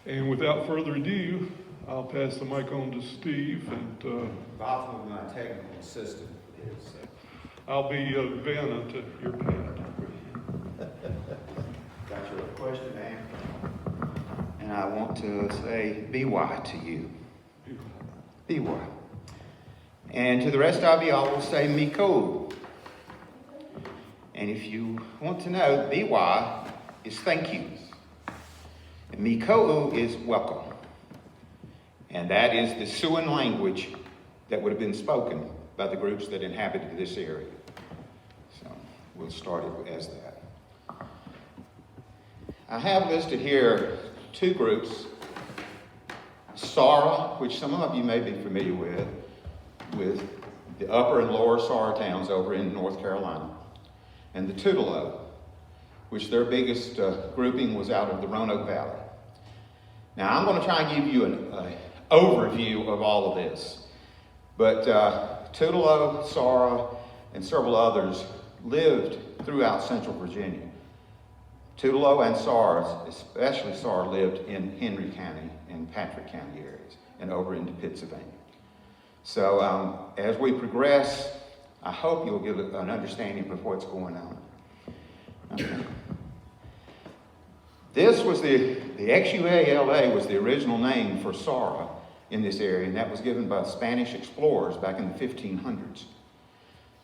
And without further ado, I'll pass the mic on to Steve, and Bob will be my technical assistant for this. I'll be Vanna to your Pat. Got your question, man. And I want to say BY to you. BY. And to the rest of you, I will say Miko. And if you want to know, BY is thank you. And Miko is welcome. And that is the Siouan language that would have been spoken by the groups that inhabited this area. So we'll start it as that. I have listed here two groups. Saura, which some of you may be familiar with the upper and lower Saura towns over in North Carolina. And the Tutelo, which their biggest grouping was out of the Roanoke Valley. Now I'm going to try and give you an overview of all of this. But Tutelo, Saura, and several others lived throughout central Virginia. Tutelo and Saura, especially Saura, lived in Henry County and Patrick County areas and over into Pennsylvania. So as we progress, I hope you'll get an understanding of what's going on. Okay. This was the Xuala was the original name for Saura in this area, and that was given by Spanish explorers back in the 1500s.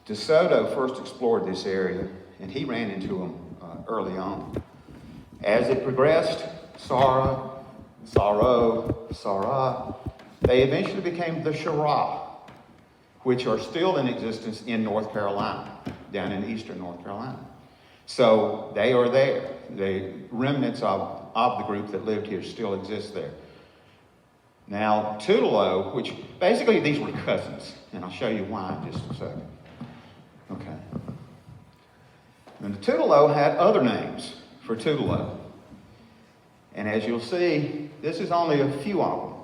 De Soto first explored this area, and he ran into them early on. As it progressed, Saura, they eventually became the Saura, which are still in existence in North Carolina, down in eastern North Carolina. So they are there. The remnants of the group that lived here still exist there. Now, Tutelo, which basically these were cousins, and I'll show you why in just a second. Okay. And the Tutelo had other names for Tutelo. And as you'll see, this is only a few of them.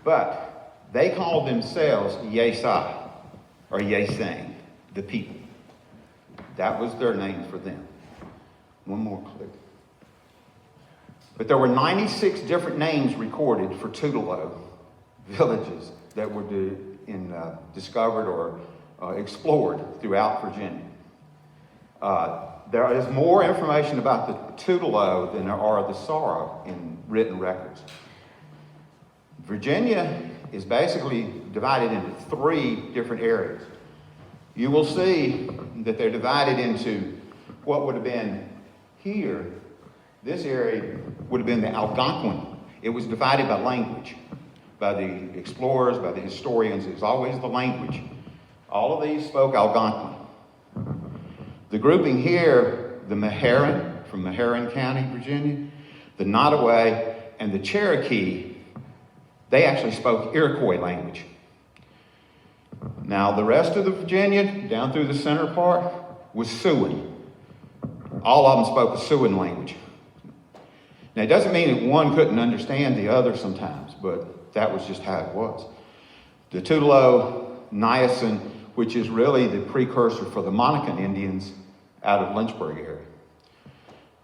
But they called themselves Yesa, or Yesang, the people. That was their name for them. One more click. But there were 96 different names recorded for Tutelo villages that were discovered or explored throughout Virginia. There is more information about the Tutelo than there are the Saura in written records. Virginia is basically divided into three different areas. You will see that they're divided into what would have been here. This area would have been the Algonquin. It was divided by language, by the explorers, by the historians. It was always the language. All of these spoke Algonquin. The grouping here, the Meherrin from Meherrin County, Virginia, the Nottoway, and the Cherokee, they actually spoke Iroquois language. Now, the rest of the Virginia, down through the center part, was Siouan. All of them spoke a Siouan language. Now, it doesn't mean that one couldn't understand the other sometimes, but that was just how it was. The Tutelo, Niacin, which is really the precursor for the Monacan Indians out of Lynchburg area.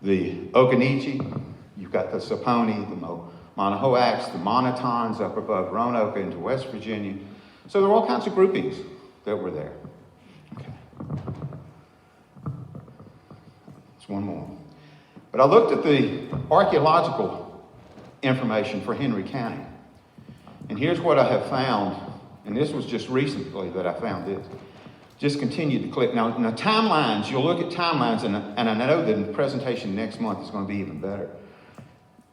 The Occaneechi, you've got the Saponi, the Monahoacs, the Monotons up above Roanoke into West Virginia. So there were all kinds of groupings that were there. Okay. There's one more. But I looked at the archaeological information for Henry County. And here's what I have found. And this was just recently that I found this. Just continue to click. Now timelines, you'll look at timelines, and I know that the presentation next month is going to be even better.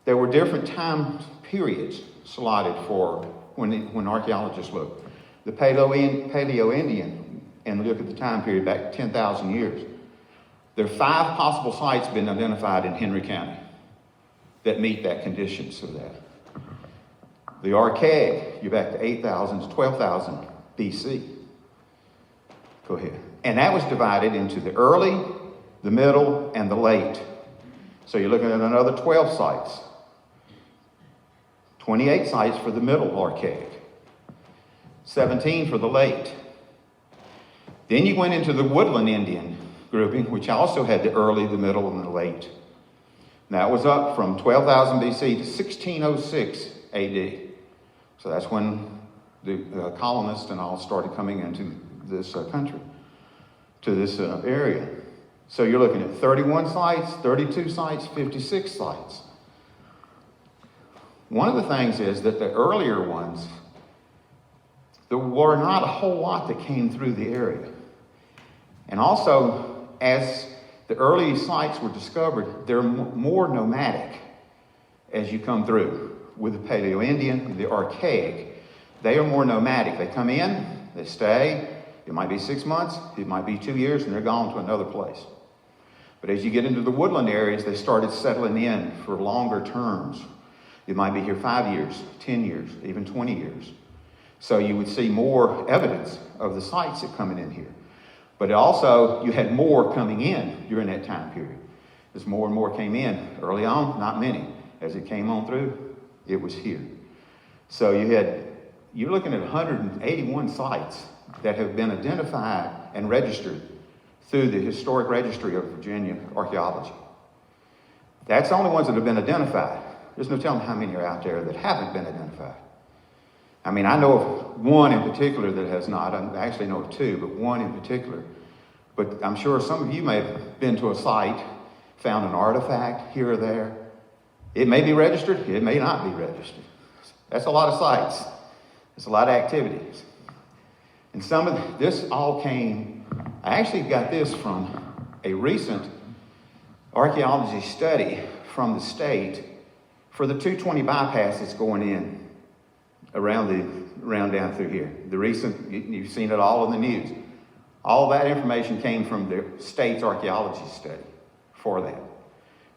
There were different time periods slotted for when archaeologists look. The Paleo-Indian, and look at the time period back 10,000 years. There are 5 possible sites been identified in Henry County that meet that condition so that. The Archaic, you're back to 8,000 to 12,000 BC. Go ahead. And that was divided into the early, the middle, and the late. So you're looking at another 12 sites. 28 sites for the middle Archaic. 17 for the late. Then you went into the Woodland Indian grouping, which also had the early, the middle, and the late. That was up from 12,000 BC to 1606 AD. So that's when the colonists and all started coming into this country, to this area. So you're looking at 31 sites, 32 sites, 56 sites. One of the things is that the earlier ones, there were not a whole lot that came through the area. And also, as the early sites were discovered, they're more nomadic as you come through. With the Paleo-Indian, the Archaic, they are more nomadic. They come in, they stay. It might be 6 months, it might be 2 years, and they're gone to another place. But as you get into the woodland areas, they started settling in for longer terms. It might be here 5 years, 10 years, even 20 years. So you would see more evidence of the sites that coming in here. But also, you had more coming in during that time period. As more and more came in, early on, not many. As it came on through, it was here. So you're looking at 181 sites that have been identified and registered through the Historic Registry of Virginia Archaeology. That's the only ones that have been identified. There's no telling how many are out there that haven't been identified. I mean, I know of one in particular that has not. I actually know of two, but one in particular. But I'm sure some of you may have been to a site, found an artifact here or there. It may be registered, it may not be registered. That's a lot of sites. It's a lot of activities. And some of this all came, I actually got this from a recent archaeology study from the state for the 220 bypass that's going in around down through here. The recent, you've seen it all in the news. All that information came from the state's archaeology study for that.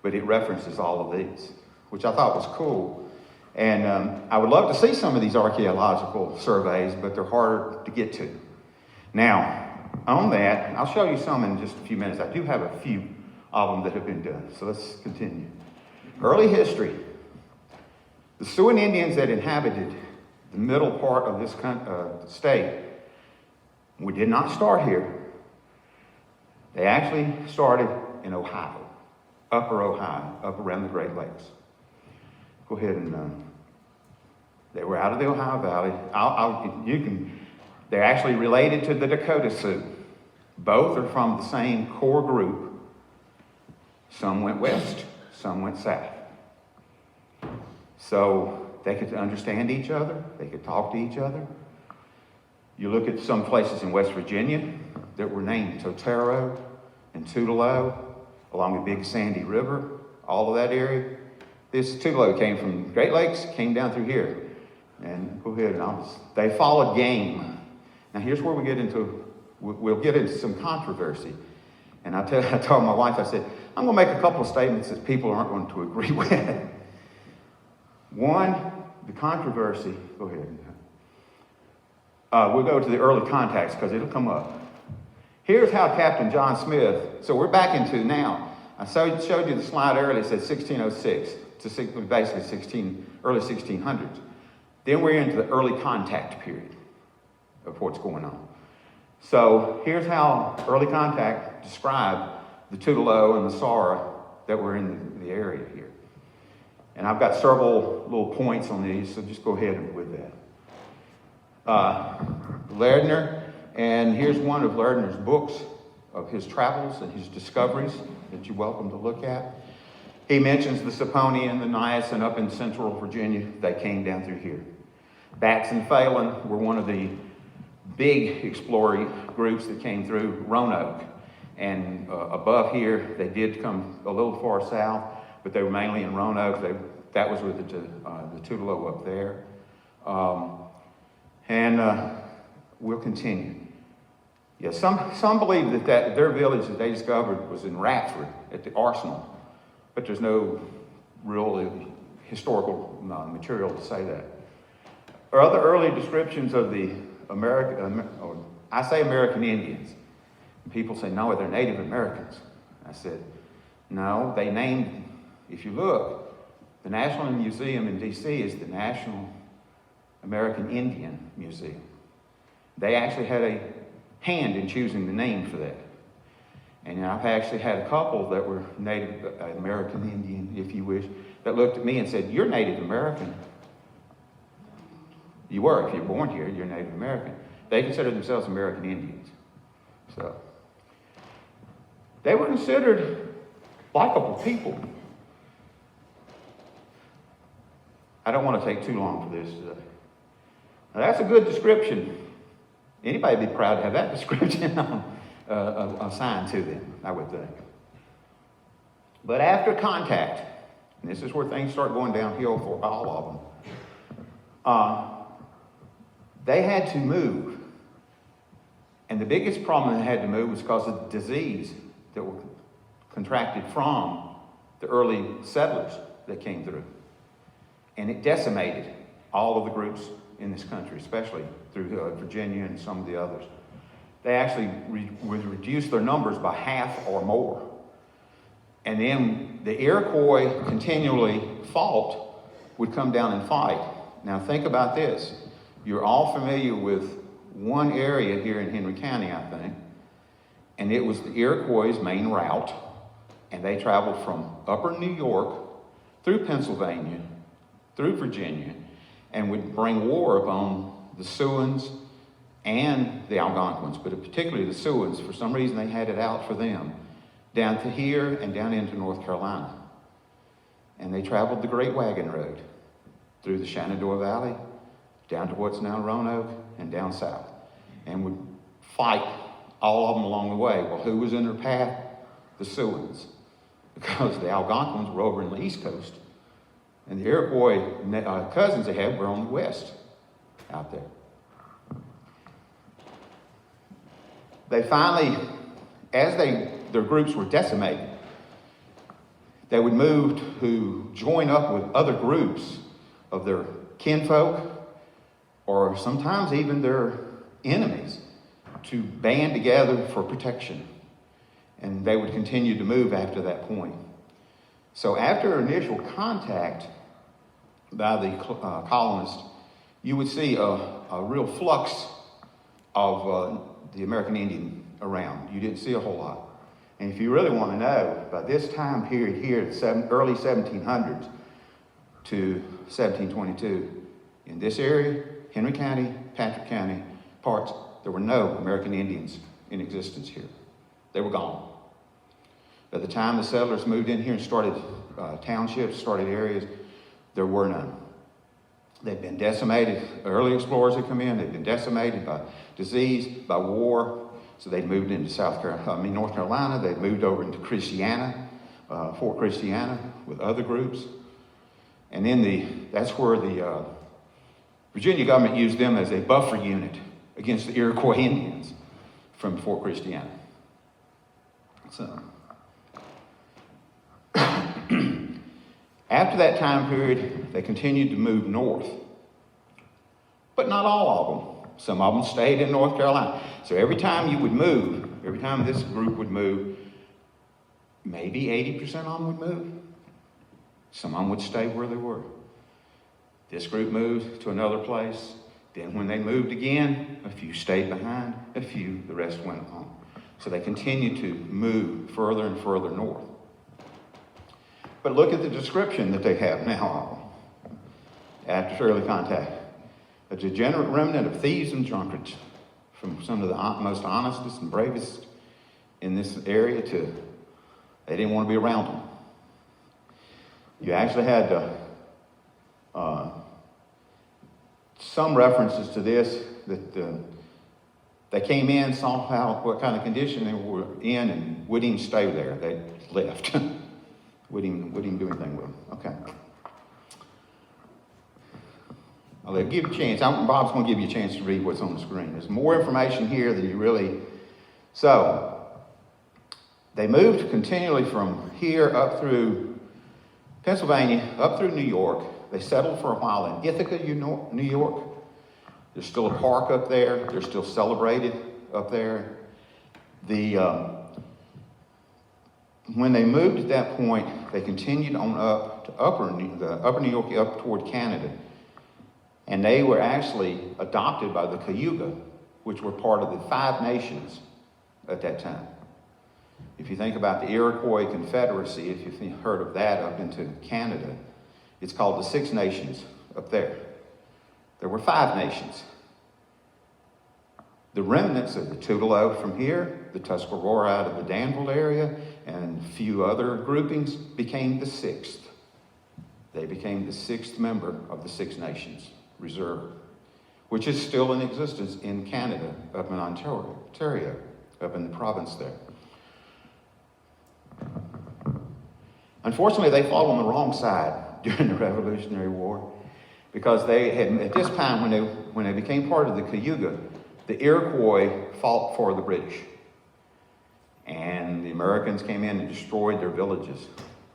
But it references all of these, which I thought was cool. And I would love to see some of these archaeological surveys, but they're harder to get to. Now, on that, I'll show you some in just a few minutes. I do have a few of them that have been done. So let's continue. Early history. The Siouan Indians that inhabited the middle part of this state, we did not start here. They actually started in Ohio, upper Ohio, up around the Great Lakes. Go ahead and, they were out of the Ohio Valley. They're actually related to the Dakota Sioux. Both are from the same core group. Some went west, some went south. So they could understand each other, they could talk to each other. You look at some places in West Virginia that were named Tutelo and Tutelo, along the Big Sandy River, all of that area. This Tutelo came from Great Lakes, came down through here. And go ahead, they followed game. Now here's where we'll get into some controversy. And I told my wife, I said, I'm going to make a couple of statements that people aren't going to agree with. One, the controversy, go ahead. We'll go to the early contacts because it'll come up. Here's how Captain John Smith, so we're back into now. I showed you the slide earlier, it said 1606 to basically early 1600s. Then we're into the early contact period of what's going on. So here's how early contact described the Tutelo and the Saura that were in the area here. And I've got several little points on these, so just go ahead with that. Lardner, and here's one of Lardner's books of his travels and his discoveries that you're welcome to look at. He mentions the Saponi and the Niacin up in central Virginia. They came down through here. Bax and Phelan were one of the big exploring groups that came through Roanoke. And above here, they did come a little far south, but they were mainly in Roanoke. That was with the Tutelo up there. We'll continue. Yeah, some believe that their village that they discovered was in Radford at the arsenal, but there's no real historical material to say that. Other early descriptions of the American Indians. People say, no, they're Native Americans. I said, no, they named, if you look, the National Museum in D.C. is the National American Indian Museum. They actually had a hand in choosing the name for that. And I've actually had a couple that were Native American Indian, if you wish, that looked at me and said, "You're Native American." You were, if you're born here, you're Native American. They considered themselves American Indians. So they were considered likable people. I don't want to take too long for this today. Now, that's a good description. Anybody would be proud to have that description assigned to them, I would think. But after contact, and this is where things start going downhill for all of them, they had to move. And the biggest problem they had to move was because of the disease that were contracted from the early settlers that came through. And it decimated all of the groups in this country, especially through Virginia and some of the others. They actually reduced their numbers by half or more. And then the Iroquois continually would come down and fight. Now think about this. You're all familiar with one area here in Henry County, I think, and it was the Iroquois' main route, and they traveled from upper New York through Pennsylvania, through Virginia, and would bring war upon the Siouans and the Algonquins, but particularly the Siouans. For some reason, they had it out for them, down to here and down into North Carolina. And they traveled the Great Wagon Road through the Shenandoah Valley, down to what's now Roanoke, and down south, and would fight all of them along the way. Well, who was in their path? The Siouans, because the Algonquins were over in the East Coast, and the Iroquois cousins they had were on the west, out there. They finally, as their groups were decimated, they would move to join up with other groups of their kinfolk, or sometimes even their enemies, to band together for protection. And they would continue to move after that point. So after initial contact by the colonists, you would see a real flux of the American Indian around. You didn't see a whole lot. And if you really want to know, by this time period here, early 1700s to 1722, in this area, Henry County, Patrick County, parts, there were no American Indians in existence here. They were gone. By the time the settlers moved in here and started townships, started areas, there were none. They'd been decimated. Early explorers had come in. They'd been decimated by disease, by war. So they'd moved into North Carolina. They'd moved over into Christiana, Fort Christiana, with other groups. And then that's where the Virginia government used them as a buffer unit against the Iroquois Indians from Fort Christiana. So after that time period, they continued to move north. But not all of them. Some of them stayed in North Carolina. So every time you would move, every time this group would move, maybe 80% of them would move. Some of them would stay where they were. This group moved to another place. Then when they moved again, a few stayed behind, the rest went on. So they continued to move further and further north. But look at the description that they have now after early contact. A degenerate remnant of thieves and drunkards, from some of the most honestest and bravest in this area to they didn't want to be around them. You actually had some references to this, that they came in, saw what kind of condition they were in, and wouldn't even stay there. They left. wouldn't even do anything with them. Okay. I'll give you a chance. Bob's going to give you a chance to read what's on the screen. There's more information here than you really... So, they moved continually from here up through Pennsylvania, up through New York. They settled for a while in Ithaca, New York. There's still a park up there. They're still celebrated up there. When they moved at that point, they continued on up to upper New York, up toward Canada. And they were actually adopted by the Cayuga, which were part of the 5 nations at that time. If you think about the Iroquois Confederacy, if you've heard of that up into Canada, it's called the Six Nations up there. There were 5 nations. The remnants of the Tutelo from here, the Tuscarora out of the Danville area, and a few other groupings became the 6th. They became the 6th member of the Six Nations Reserve, which is still in existence in Canada, up in Ontario, up in the province there. Unfortunately, they fought on the wrong side during the Revolutionary War, because they had, at this time when they became part of the Cayuga, the Iroquois fought for the British. And the Americans came in and destroyed their villages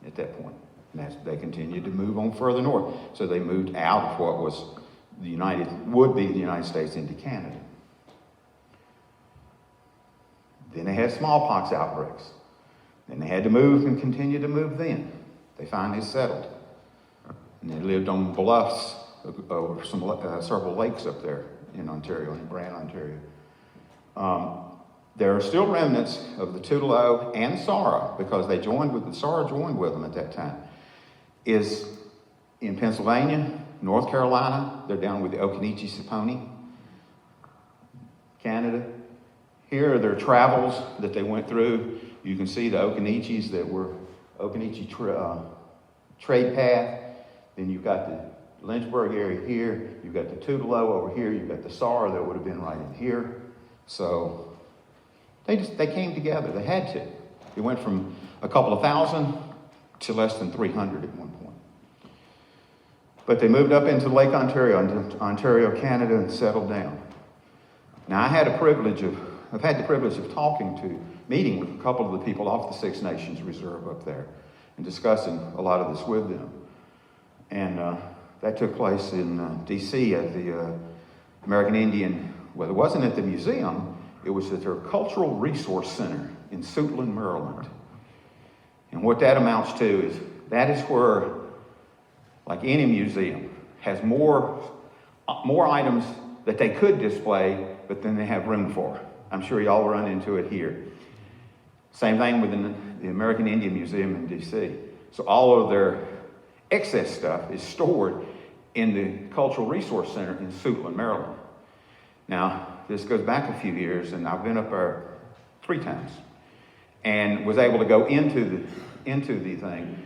at that point. And they continued to move on further north. So they moved out of what was would be the United States into Canada. Then they had smallpox outbreaks. Then they had to move and continue to move then. They finally settled. And they lived on bluffs over several lakes up there in Ontario, in Brant, Ontario. There are still remnants of the Tutelo and Saura, because Saura joined with them at that time, is in Pennsylvania, North Carolina. They're down with the Occaneechi-Saponi, Canada. Here are their travels that they went through. You can see the Occaneechis that were Occaneechi trade path. Then you've got the Lynchburg area here. You've got the Tutelo over here. You've got the Saura that would have been right in here. So they came together. They had to. It went from a couple of thousand to less than 300 at one point. But they moved up into Lake Ontario, into Ontario, Canada, and settled down. Now, I've had the privilege of meeting with a couple of the people off the Six Nations Reserve up there and discussing a lot of this with them. And that took place in D.C. at the American Indian, well, it wasn't at the museum, it was at their Cultural Resource Center in Suitland, Maryland. And what that amounts to is, that is where, like any museum, has more items that they could display, but then they have room for. I'm sure y'all run into it here. Same thing with the American Indian Museum in D.C. So all of their excess stuff is stored in the Cultural Resource Center in Suitland, Maryland. Now, this goes back a few years, and I've been up there 3 times, and was able to go into the thing.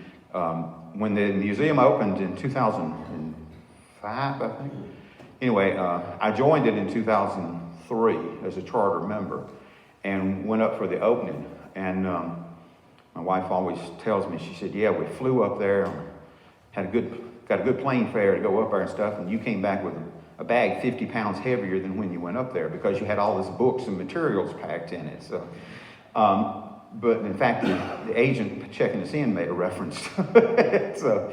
When the museum opened in 2005, I think. Anyway, I joined it in 2003 as a charter member, and went up for the opening. And my wife always tells me, she said, "Yeah, we flew up there, got a good plane fare to go up there and stuff, and you came back with a bag 50 pounds heavier than when you went up there, because you had all these books and materials packed in it." So, but in fact, the agent checking us in made a reference to it. So,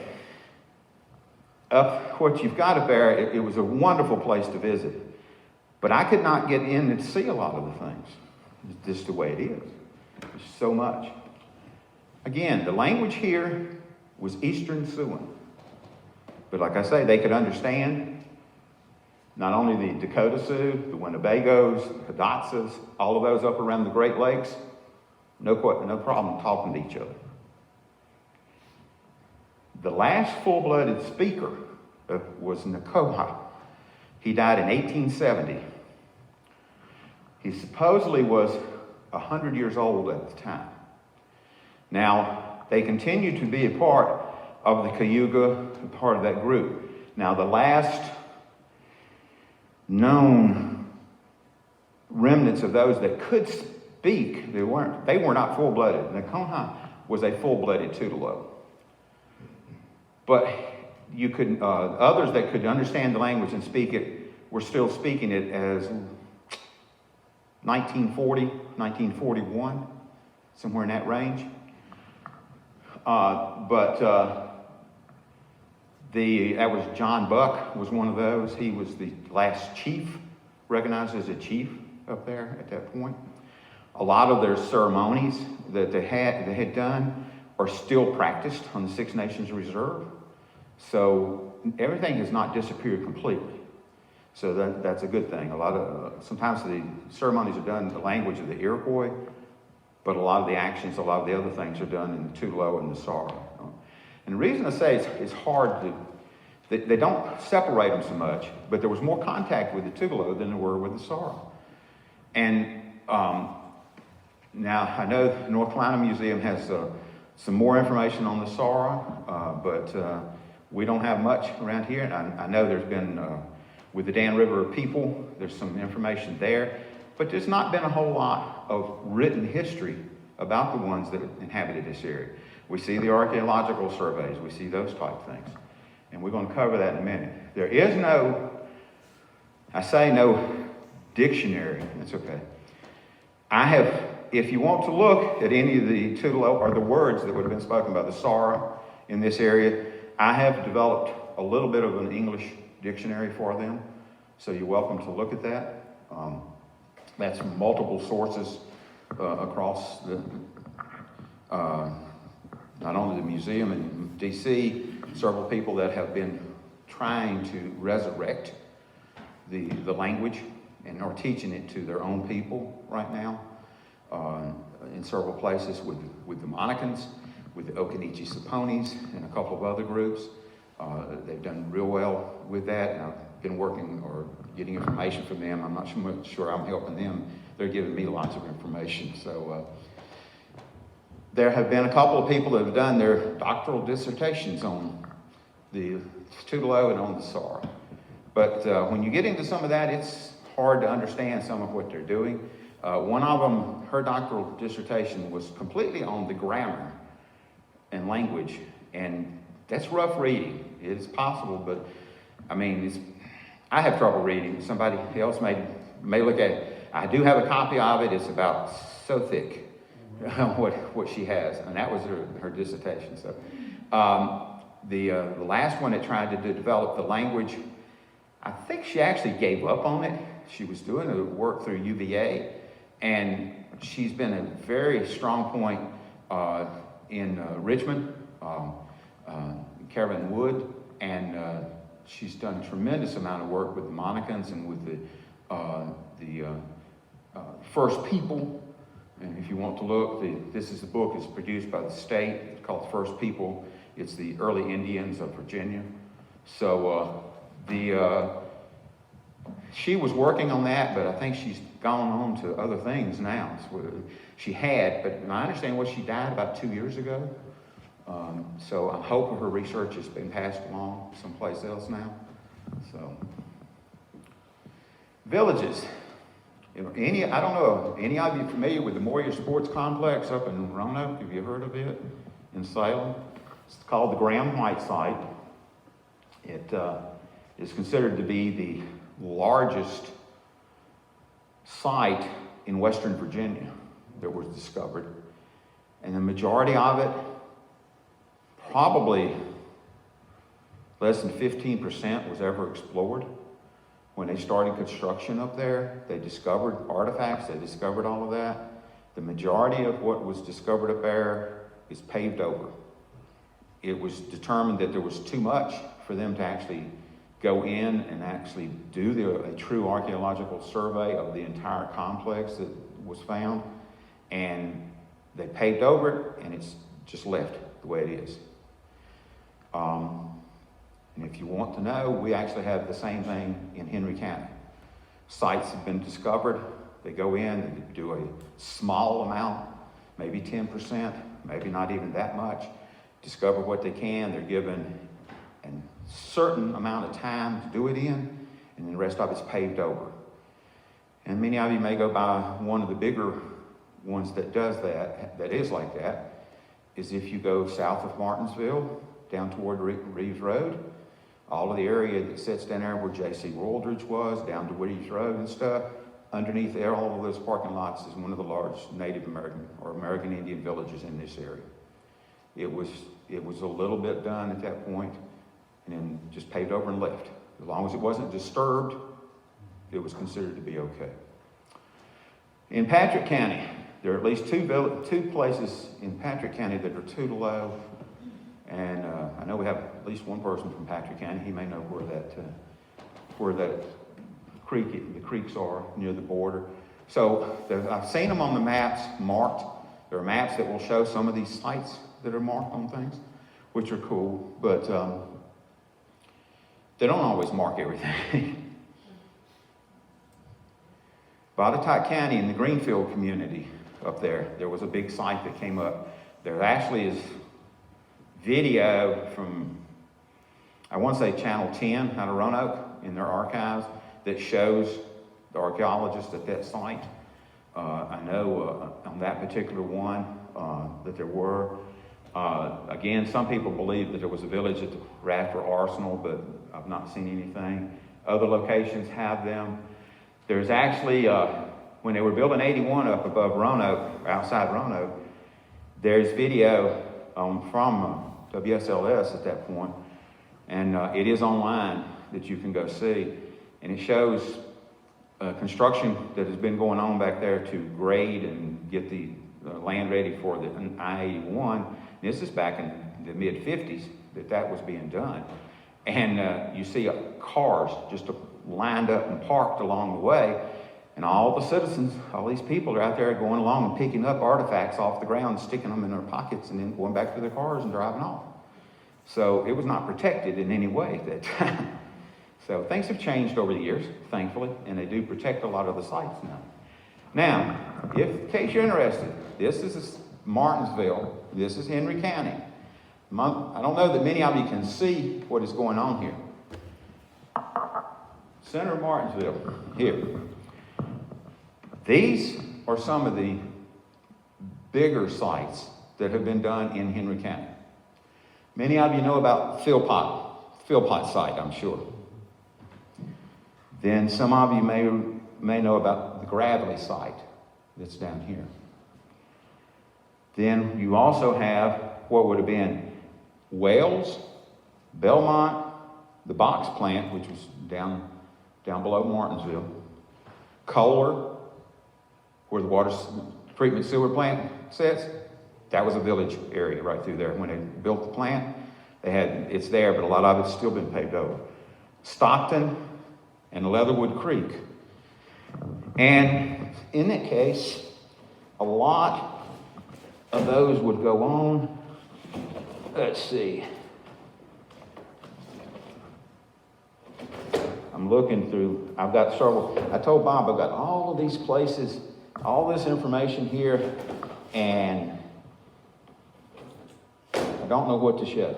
what you've got up there, it was a wonderful place to visit. But I could not get in and see a lot of the things. It's just the way it is. There's so much. Again, the language here was Eastern Siouan. But like I say, they could understand not only the Dakota Sioux, the Winnebagos, the Hidatsas, all of those up around the Great Lakes, no problem talking to each other. The last full-blooded speaker was Nakoha. He died in 1870. He supposedly was 100 years old at the time. Now, they continue to be a part of the Cayuga, a part of that group. Now, the last known remnants of those that could speak, they were not full-blooded. Nakoha was a full-blooded Tutelo. But you could, others that could understand the language and speak it were still speaking it as 1940, 1941, somewhere in that range. That was John Buck was one of those. He was the last chief, recognized as a chief up there at that point. A lot of their ceremonies that they had done are still practiced on the Six Nations Reserve. So everything has not disappeared completely. So that's a good thing. Sometimes the ceremonies are done in the language of the Iroquois, but a lot of the actions, a lot of the other things are done in the Tutelo and the Saura. And the reason I say it's hard to, they don't separate them so much, but there was more contact with the Tutelo than there were with the Saura. And now I know the North Carolina Museum has some more information on the Saura, but we don't have much around here. And I know there's been, with the Dan River people, there's some information there, but there's not been a whole lot of written history about the ones that inhabited this area. We see the archaeological surveys, we see those type things. And we're going to cover that in a minute. There is no, I say no dictionary, that's okay. I have, if you want to look at any of the Tutelo or the words that would have been spoken by the Saura in this area, I have developed a little bit of an English dictionary for them. So you're welcome to look at that. That's from multiple sources across the, not only the museum in DC, several people that have been trying to resurrect the language and are teaching it to their own people right now in several places with the Monicans, with the Okinichi Saponis, and a couple of other groups. They've done real well with that, and I've been working or getting information from them. I'm not sure I'm helping them. They're giving me lots of information. So there have been a couple of people that have done their doctoral dissertations on the Tutelo and on the Saura. But when you get into some of that, it's hard to understand some of what they're doing. One of them, her doctoral dissertation was completely on the grammar and language, and that's rough reading. It is possible, but I mean, I have trouble reading. Somebody else may look at it. I do have a copy of it. It's about so thick, what she has, and that was her dissertation. So the last one that tried to develop the language, I think she actually gave up on it. She was doing the work through UVA, and she's been a very strong point in Richmond, Caravan Wood, and she's done a tremendous amount of work with the Monicans and with the First People. And if you want to look, this is the book. It's produced by the state. It's called First People. It's the early Indians of Virginia. So she was working on that, but I think she's gone on to other things now. She had, but I understand she died about 2 years ago. So I hope her research has been passed along someplace else now. So villages. I don't know, any of you familiar with the Moyer Sports Complex up in Roanoke? Have you heard of it? In Salem? It's called the Graham White Site. It is considered to be the largest site in Western Virginia that was discovered. And the majority of it, probably less than 15% was ever explored. When they started construction up there, they discovered artifacts, they discovered all of that. The majority of what was discovered up there is paved over. It was determined that there was too much for them to actually go in and actually do a true archaeological survey of the entire complex that was found. And they paved over it, and it's just left the way it is. And if you want to know, we actually have the same thing in Henry County. Sites have been discovered. They go in and do a small amount, maybe 10%, maybe not even that much. Discover what they can. They're given a certain amount of time to do it in, and then the rest of it's paved over. And many of you may go by one of the bigger ones that does that is like that, is if you go south of Martinsville, down toward Reeves Road, all of the area that sits down there where J.C. Wooldridge was, down to Reeves Road and stuff, underneath there, all of those parking lots is one of the largest Native American or American Indian villages in this area. It was a little bit done at that point, and then just paved over and left. As long as it wasn't disturbed, it was considered to be okay. In Patrick County, there are at least two places in Patrick County that are Tutelo. And I know we have at least one person from Patrick County. He may know where the creeks are near the border. So I've seen them on the maps marked There are maps that will show some of these sites that are marked on things, which are cool, but they don't always mark everything. Botetourt County in the Greenfield community up there, there was a big site that came up. There actually is video from, I want to say Channel 10 out of Roanoke in their archives that shows the archaeologists at that site. I know on that particular one that there were. Again, some people believe that there was a village at the Radford Arsenal, but I've not seen anything. Other locations have them. There's actually, when they were building 81 up above Roanoke, outside Roanoke, there's video from WSLS at that point, and it is online that you can go see, and it shows construction that has been going on back there to grade and get the land ready for the I-81. This is back in the mid-50s that was being done, and you see cars just lined up and parked along the way, and all the citizens, all these people are out there going along and picking up artifacts off the ground, sticking them in their pockets, and then going back to their cars and driving off. So it was not protected in any way at that time. So things have changed over the years, thankfully, and they do protect a lot of the sites now. Now, in case you're interested, this is Martinsville, this is Henry County. I don't know that many of you can see what is going on here. Center of Martinsville, here. These are some of the bigger sites that have been done in Henry County. Many of you know about Philpott site, I'm sure. Then some of you may know about the Gravely site that's down here. Then you also have what would have been Wales, Belmont, the box plant, which was down below Martinsville, Kohler, where the water treatment sewer plant sits. That was a village area right through there. When they built the plant, it's there, but a lot of it's still been paved over. Stockton and Leatherwood Creek. And in that case, a lot of those would go on. Let's see. I'm looking through, I've got several. I told Bob I've got all of these places, all this information here, and I don't know what to show.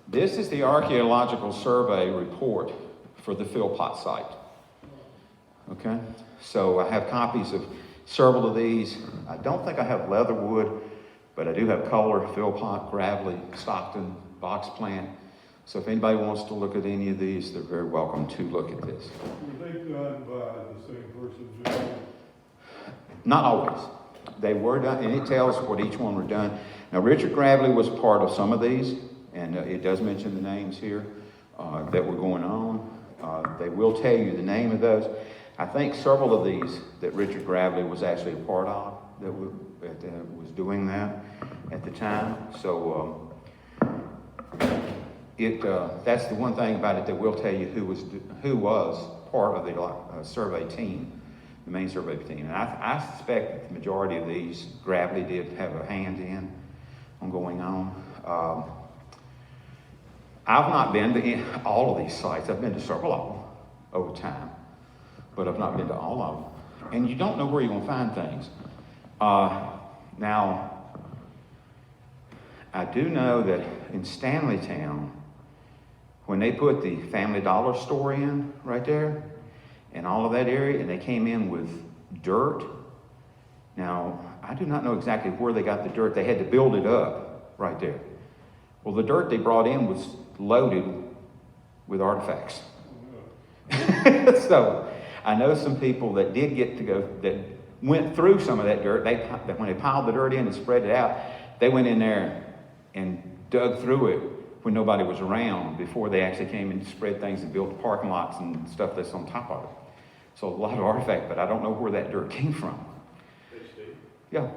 This is the Archaeological Survey report for the Philpott site. Okay? So I have copies of several of these. I don't think I have Leatherwood, but I do have Kohler, Philpott, Gravely, Stockton, Box Plant. So if anybody wants to look at any of these, they're very welcome to look at this. Were they done by the same person, Jim? Not always. They were done, and it tells what each one were done. Now, Richard Gravely was part of some of these, and it does mention the names here that were going on. They will tell you the name of those. I think several of these that Richard Gravely was actually a part of that was doing that at the time. So that's the one thing about it that will tell you who was part of the survey team, the main survey team. And I suspect that the majority of these Gravely did have a hand in on going on. I've not been to all of these sites. I've been to several of them over time, but I've not been to all of them. And you don't know where you're going to find things. Now, I do know that in Stanleytown, when they put the Family Dollar store in right there, and all of that area, and they came in with dirt. Now, I do not know exactly where they got the dirt. They had to build it up right there. Well, the dirt they brought in was loaded with artifacts. So I know some people that did get to go, that went through some of that dirt. When they piled the dirt in and spread it out, they went in there and dug through it when nobody was around before they actually came and spread things and built parking lots and stuff that's on top of it. So a lot of artifacts, but I don't know where that dirt came from. Hey, Steve. Yeah.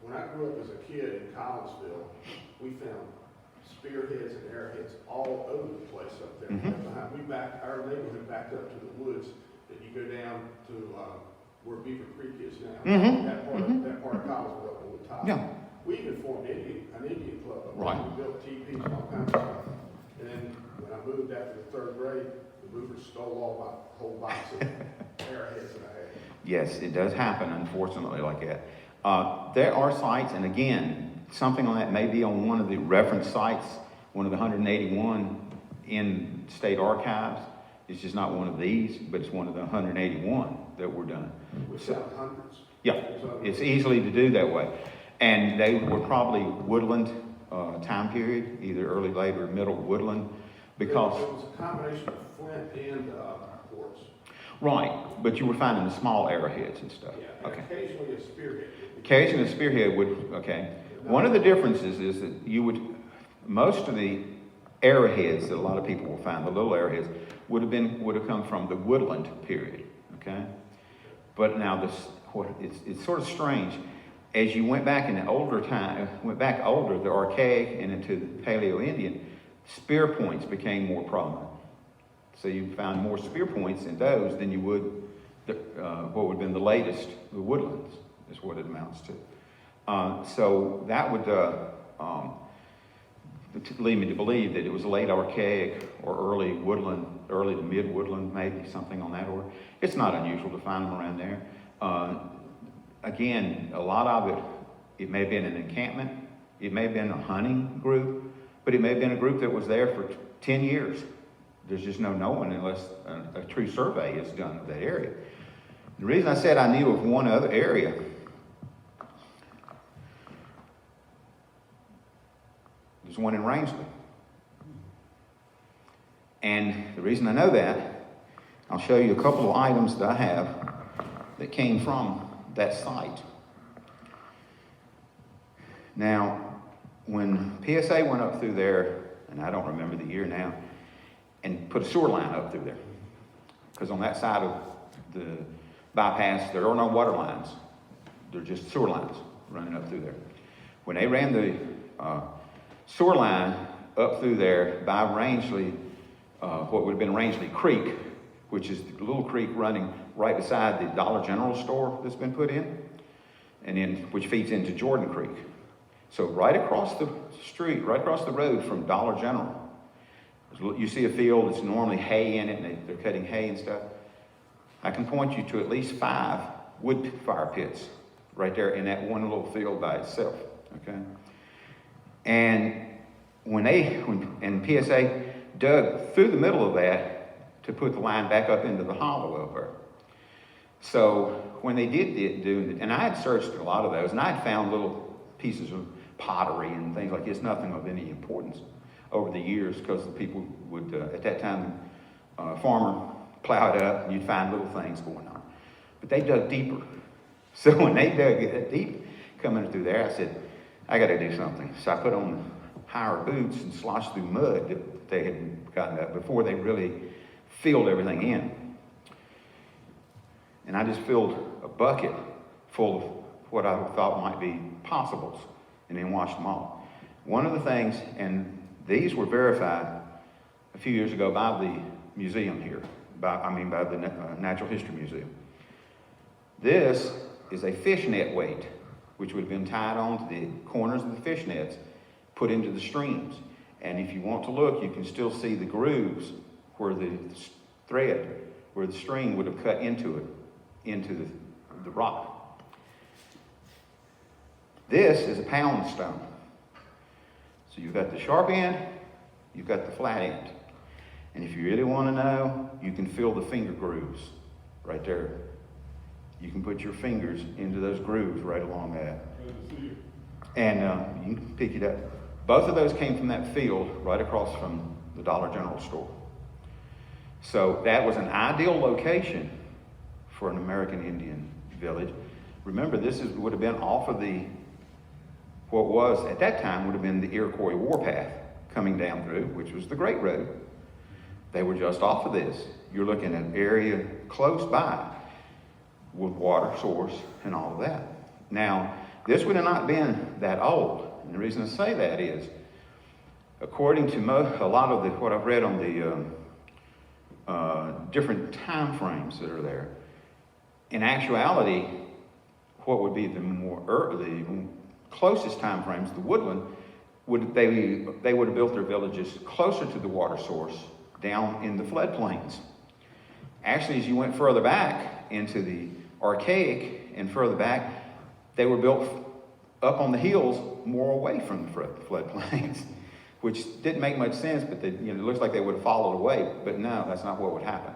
When I grew up as a kid in Collinsville, we found spearheads and arrowheads all over the place up there. Mm-hmm. Our neighborhood backed up to the woods that you go down to where Beaver Creek is now. Mhm, That part of Collinsville up on the top. Yeah. We even formed an Indian club up there. Right. We built teepees and all kinds of stuff. And then when I moved after the 3rd grade, the movers stole all my whole box of arrowheads that I had. Yes, it does happen, unfortunately, like that. There are sites, and again, something like that may be on one of the reference sites, one of the 181 in state archives. It's just not one of these, but it's one of the 181 that were done. We found hundreds. Yeah, it's easily to do that way. And they were probably woodland time period, either early, late, or middle woodland, because... It was a combination of flint and quartz. Right, but you were finding the small arrowheads and stuff. Yeah, and Okay. occasionally a spearhead. Occasionally a spearhead would, okay. One of the differences is that you would, most of the arrowheads that a lot of people will find, the little arrowheads, would have come from the woodland period, okay? But now it's sort of strange. As you went back in the older time, the archaic and into the Paleo-Indian, spear points became more prominent. So you found more spear points in those than you would what would have been the latest, the woodlands, is what it amounts to. So that would lead me to believe that it was late archaic or early woodland, early to mid woodland, maybe something on that order. It's not unusual to find them around there. Again, a lot of it may have been an encampment, it may have been a hunting group, but it may have been a group that was there for 10 years. There's just no knowing unless a true survey is done of that area. The reason I said I knew of one other area, there's one in Rangeley. And the reason I know that, I'll show you a couple of items that I have that came from that site. Now, when PSA went up through there, and I don't remember the year now, and put a sewer line up through there, because on that side of the bypass, there are no water lines. They're just sewer lines running up through there. When they ran the sewer line up through there by Rangeley, what would have been Rangeley Creek, which is the little creek running right beside the Dollar General store that's been put in, and then which feeds into Jordan Creek. So right across the street, right across the road from Dollar General, you see a field that's normally hay in it, and they're cutting hay and stuff. I can point you to at least 5 wood fire pits right there in that one little field by itself, okay? And when PSA dug through the middle of that to put the line back up into the hollow up there. So when they did do it, and I had searched a lot of those, and I had found little pieces of pottery and things like this, nothing of any importance over the years, because the people would, at that time, farmer plow it up, and you'd find little things going on. But they dug deeper. So when they dug deep coming through there, I said, I got to do something. So I put on higher boots and sloshed through mud that they had gotten up before they really filled everything in. And I just filled a bucket full of what I thought might be possibles, and then washed them off. One of the things, and these were verified a few years ago by the museum here, by the Natural History Museum. This is a fishnet weight, which would have been tied onto the corners of the fishnets, put into the streams. And if you want to look, you can still see the grooves where the thread, where the string would have cut into it, into the rock. This is a pound stone. So you've got the sharp end, you've got the flat end. And if you really want to know, you can feel the finger grooves right there. You can put your fingers into those grooves right along that. And you can pick it up. Both of those came from that field right across from the Dollar General store. So that was an ideal location for an American Indian village. Remember, this would have been off of what was, at that time, would have been the Iroquois warpath coming down through, which was the Great Road. They were just off of this. You're looking at an area close by with water source and all of that. Now, this would have not been that old. And the reason I say that is, according to a lot of what I've read on the different time frames that are there, In actuality, what would be the closest time frames, the woodland, they would have built their villages closer to the water source down in the floodplains. Actually, as you went further back into the Archaic and further back, they were built up on the hills more away from the floodplains, which didn't make much sense, but it looks like they would have followed away, but no, that's not what would happen.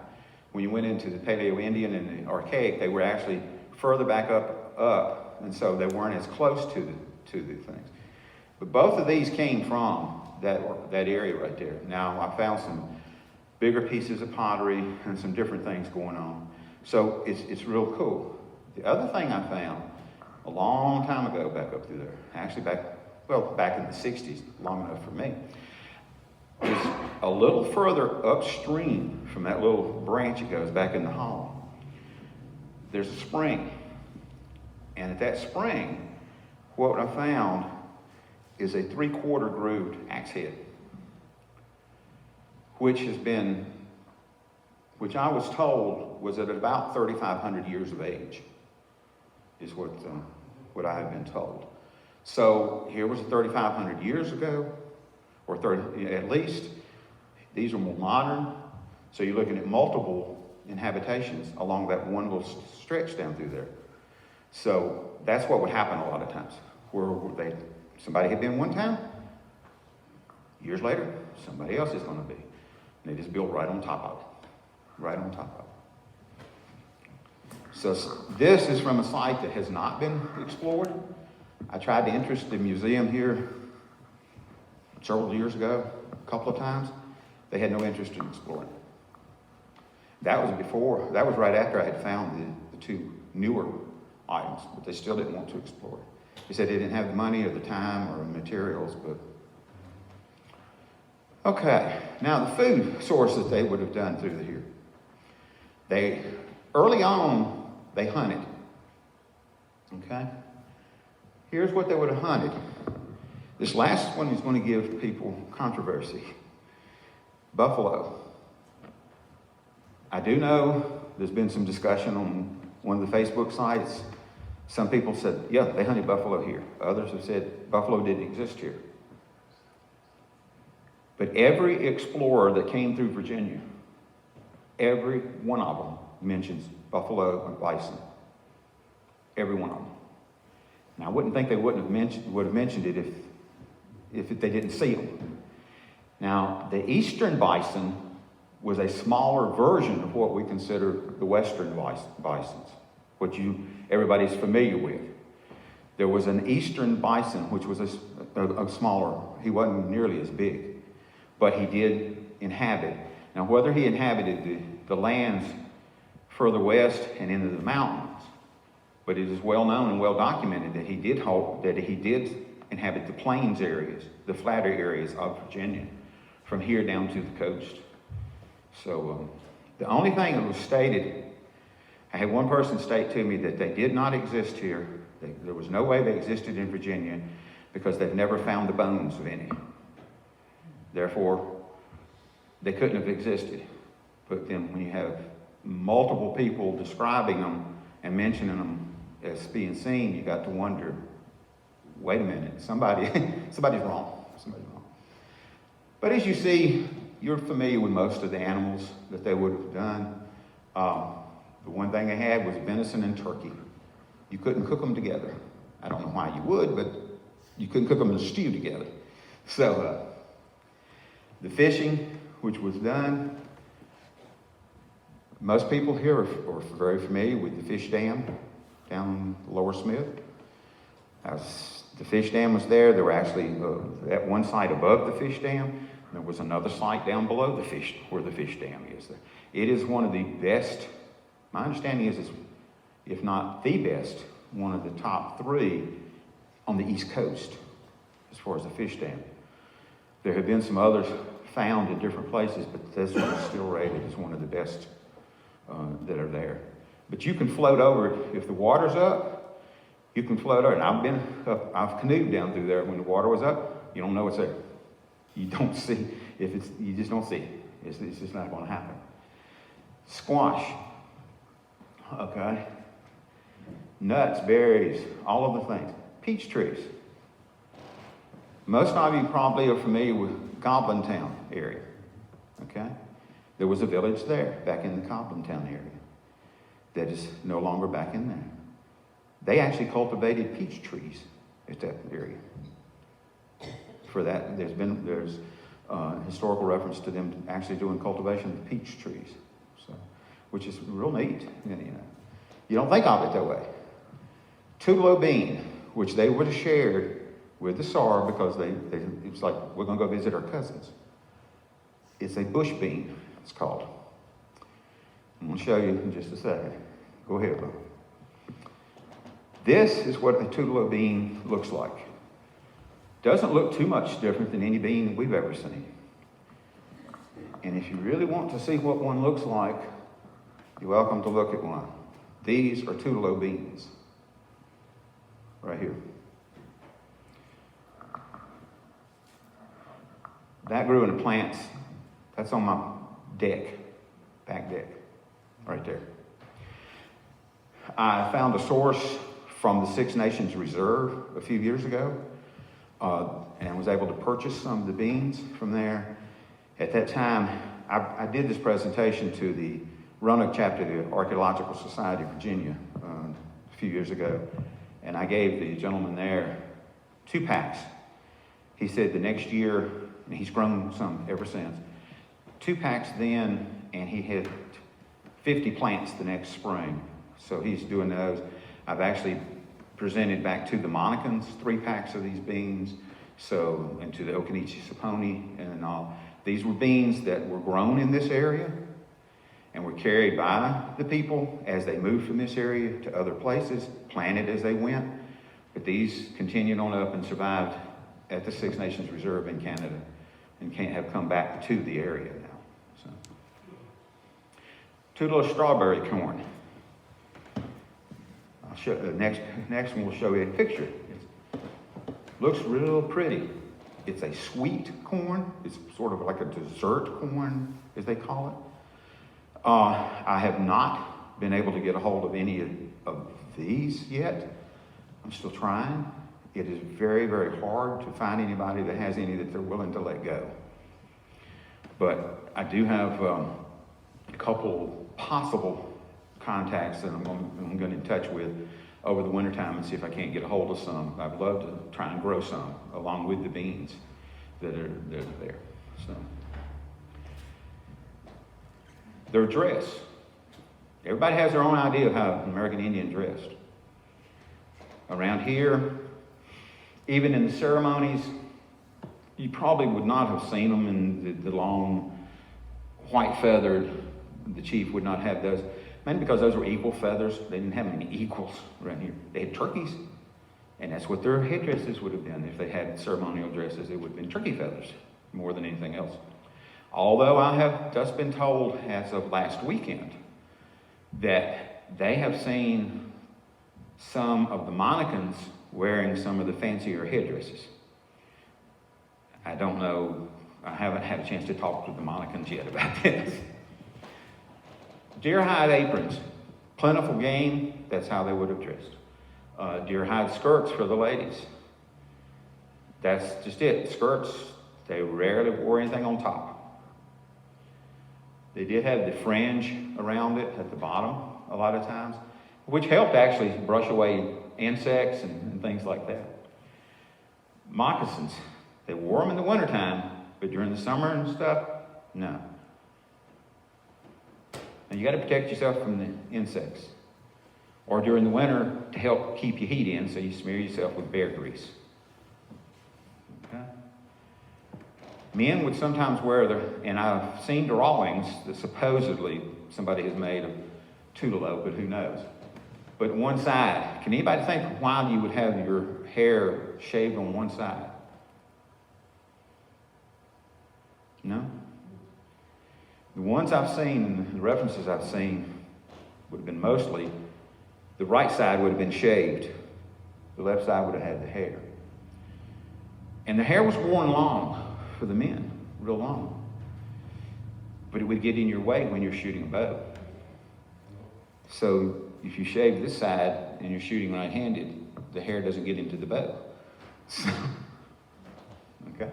When you went into the Paleo-Indian and the Archaic, they were actually further back up, and so they weren't as close to the things. But both of these came from that area right there. Now, I found some bigger pieces of pottery and some different things going on. So it's real cool. The other thing I found a long time ago back up through there, actually back in the 60s, long enough for me, is a little further upstream from that little branch that goes back in the hall. There's a spring. And at that spring, what I found is a 3/4 grooved axe head, which I was told was at about 3,500 years of age, is what I have been told. So here was 3,500 years ago, or 30 at least. These are more modern. So you're looking at multiple inhabitations along that one little stretch down through there. So that's what would happen a lot of times, where somebody had been one time, years later, somebody else is going to be. And they just built right on top of it. Right on top of it. So this is from a site that has not been explored. I tried to interest the museum here several years ago, a couple of times. They had no interest in exploring it. That was right after I had found the two newer items, but they still didn't want to explore it. They said they didn't have the money or the time or the materials, but... Okay, now the food source that they would have done through here. Early on, they hunted. Okay? Here's what they would have hunted. This last one is going to give people controversy. Buffalo. I do know there's been some discussion on one of the Facebook sites. Some people said, yeah, they hunted buffalo here. Others have said buffalo didn't exist here. But every explorer that came through Virginia, every one of them mentions buffalo and bison. Every one of them. Now, I wouldn't think they would have mentioned it if they didn't see them. Now, the eastern bison was a smaller version of what we consider the western bisons, what everybody's familiar with. There was an eastern bison, which was a smaller. He wasn't nearly as big, but he did inhabit. Now, whether he inhabited the lands further west and into the mountains, but it is well known and well documented that he did inhabit the plains areas, the flatter areas of Virginia, from here down to the coast. So the only thing that was stated, I had one person state to me that they did not exist here. There was no way they existed in Virginia because they've never found the bones of any. Therefore, they couldn't have existed. But then when you have multiple people describing them and mentioning them as being seen, you got to wonder, wait a minute, somebody's wrong. Somebody's wrong. But as you see, you're familiar with most of the animals that they would have done. The one thing they had was venison and turkey. You couldn't cook them together. I don't know why you would, but you couldn't cook them in a stew together. So the fishing, which was done, most people here are very familiar with the fish dam down Lower Smith. The fish dam was there. There were actually at one site above the fish dam. There was another site down below where the fish dam is. It is one of the best, my understanding is, if not the best, one of the top 3 on the East Coast as far as the fish dam. There have been some others found in different places, but this one is still rated as one of the best that are there. But you can float over it. If the water's up, you can float over it. And I've canoed down through there when the water was up. You don't know it's there. You don't see, you just don't see it. It's just not going to happen. Squash. Okay. nuts, berries, all of the things. Peach trees. Most of you probably are familiar with Goblin Town area, okay? There was a village there, back in the Goblin Town area, that is no longer back in there. They actually cultivated peach trees at that area. For that, there's historical reference to them actually doing cultivation of peach trees, so, which is real neat. You don't think of it that way. Tutelo bean, which they would have shared with the Saura because it was like, we're going to go visit our cousins. It's a bush bean, it's called. I'm going to show you in just a second. Go ahead, Bob. This is what a Tutelo bean looks like. Doesn't look too much different than any bean we've ever seen. And if you really want to see what one looks like, you're welcome to look at one. These are Tutelo beans. Right here. That grew in the plants. That's on my deck, back deck, right there. I found a source from the Six Nations Reserve a few years ago, and was able to purchase some of the beans from there. At that time, I did this presentation to the Roanoke chapter of the Archaeological Society of Virginia a few years ago, and I gave the gentleman there 2 packs. He said the next year, and he's grown some ever since, 2 packs then, and he had 50 plants the next spring. So he's doing those. I've actually presented back to the Monicans 3 packs of these beans, so, and to the Okinichi-Saponi and all. These were beans that were grown in this area and were carried by the people as they moved from this area to other places, planted as they went. But these continued on up and survived at the Six Nations Reserve in Canada and have come back to the area now. So, Tutelo strawberry corn. I'll show, next one will show you a picture. It looks real pretty. It's a sweet corn. It's sort of like a dessert corn, as they call it. I have not been able to get a hold of any of these yet. I'm still trying. It is very, very hard to find anybody that has any that they're willing to let go. But I do have a couple possible contacts that I'm going to get in touch with over the wintertime and see if I can't get a hold of some. I'd love to try and grow some along with the beans that are there. So, their dress. Everybody has their own idea of how an American Indian dressed. Around here, even in the ceremonies, you probably would not have seen them in the long white feathered. The chief would not have those. Mainly because those were equal feathers. They didn't have any equals around here. They had turkeys, and that's what their headdresses would have been. If they had ceremonial dresses, it would have been turkey feathers more than anything else. Although I have just been told as of last weekend that they have seen some of the Monicans wearing some of the fancier headdresses. I don't know, I haven't had a chance to talk to the Monicans yet about this. Deer hide aprons, plentiful game, that's how they would have dressed. Deer hide skirts for the ladies. That's just it, skirts, they rarely wore anything on top. They did have the fringe around it at the bottom a lot of times, which helped actually brush away insects and things like that. Moccasins, they wore them in the wintertime, but during the summer and stuff, no. And you got to protect yourself from the insects. Or during the winter to help keep your heat in, so you smear yourself with bear grease. Okay? Men would sometimes wear and I've seen drawings that supposedly somebody has made of Tutelo, but who knows. But one side, can anybody think why you would have your hair shaved on one side? No? The ones I've seen, the references I've seen, would have been mostly, the right side would have been shaved. The left side would have had the hair. And the hair was worn long for the men, real long. But it would get in your way when you're shooting a bow. So if you shave this side and you're shooting right-handed, the hair doesn't get into the bow. So, okay.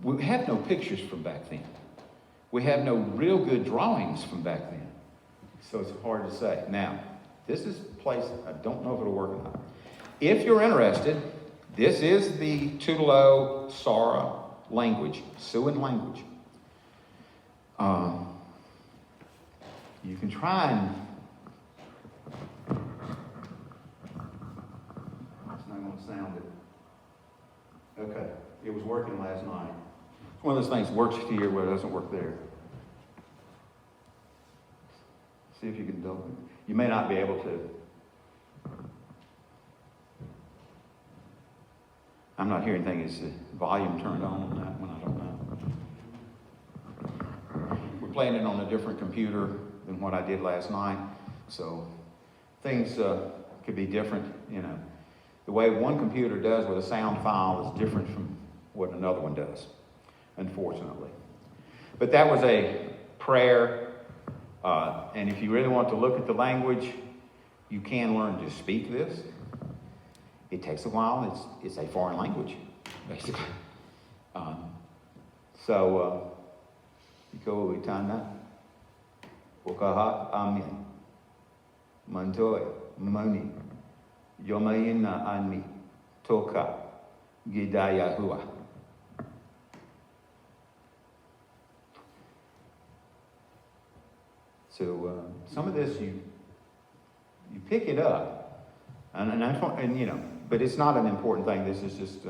We have no pictures from back then. We have no real good drawings from back then. So it's hard to say. Now, this is a place, I don't know if it'll work or not. If you're interested, this is the Tutelo Saura language, Siouan language. You can try and... It's not going to sound it. Okay, it was working last night. It's one of those things that works here where it doesn't work there. See if you can double it. You may not be able to. I'm not hearing anything. Is the volume turned on that one? I don't know. We're playing it on a different computer than what I did last night, so things could be different. You know, the way one computer does with a sound file is different from what another one does, unfortunately. But that was a prayer, and if you really want to look at the language, you can learn to speak this. It takes a while. It's a foreign language, basically. Ikaw itana, Wakaha amin, Mantoy, Moni, Yomayina anmi, Toka, Gidayahua. So some of this you pick it up, and you know, but it's not an important thing. This is just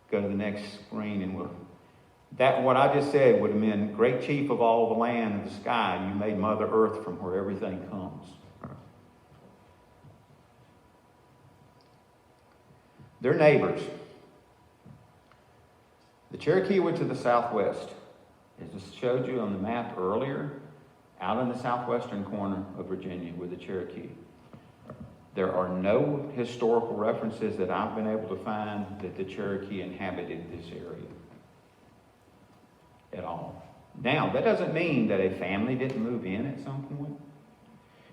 go to the next screen, and what I just said would have meant, great chief of all the land and the sky, you made Mother Earth from where everything comes. They're neighbors. The Cherokee went to the southwest. As I showed you on the map earlier, out in the southwestern corner of Virginia with the Cherokee. There are no historical references that I've been able to find that the Cherokee inhabited this area at all. Now, that doesn't mean that a family didn't move in at some point.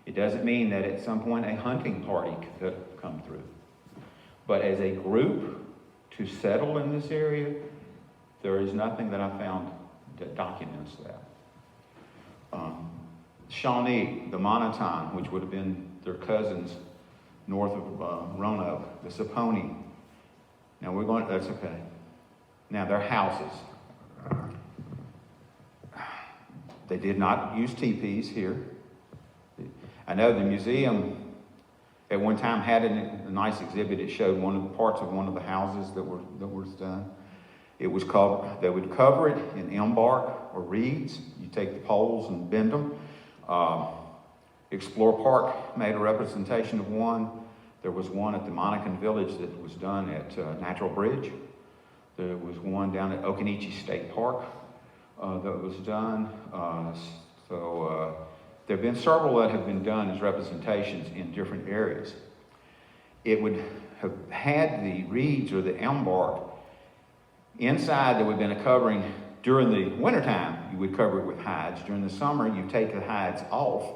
It doesn't mean that at some point a hunting party could have come through. But as a group to settle in this area, there is nothing that I found that documents that. Shawnee, the Monoton, which would have been their cousins north of Roanoke, the Saponi. Now that's okay. Now their houses. They did not use teepees here. I know the museum at one time had a nice exhibit. It showed one of the parts of one of the houses that was done. It was covered. They would cover it in elm bark or reeds. You take the poles and bend them. Explore Park made a representation of one. There was one at the Monacan Village that was done at Natural Bridge. There was one down at Occoneechee State Park that was done. There have been several that have been done as representations in different areas. It would have had the reeds or the elm bark. Inside there would have been a covering. During the wintertime, you would cover it with hides. During the summer, you take the hides off,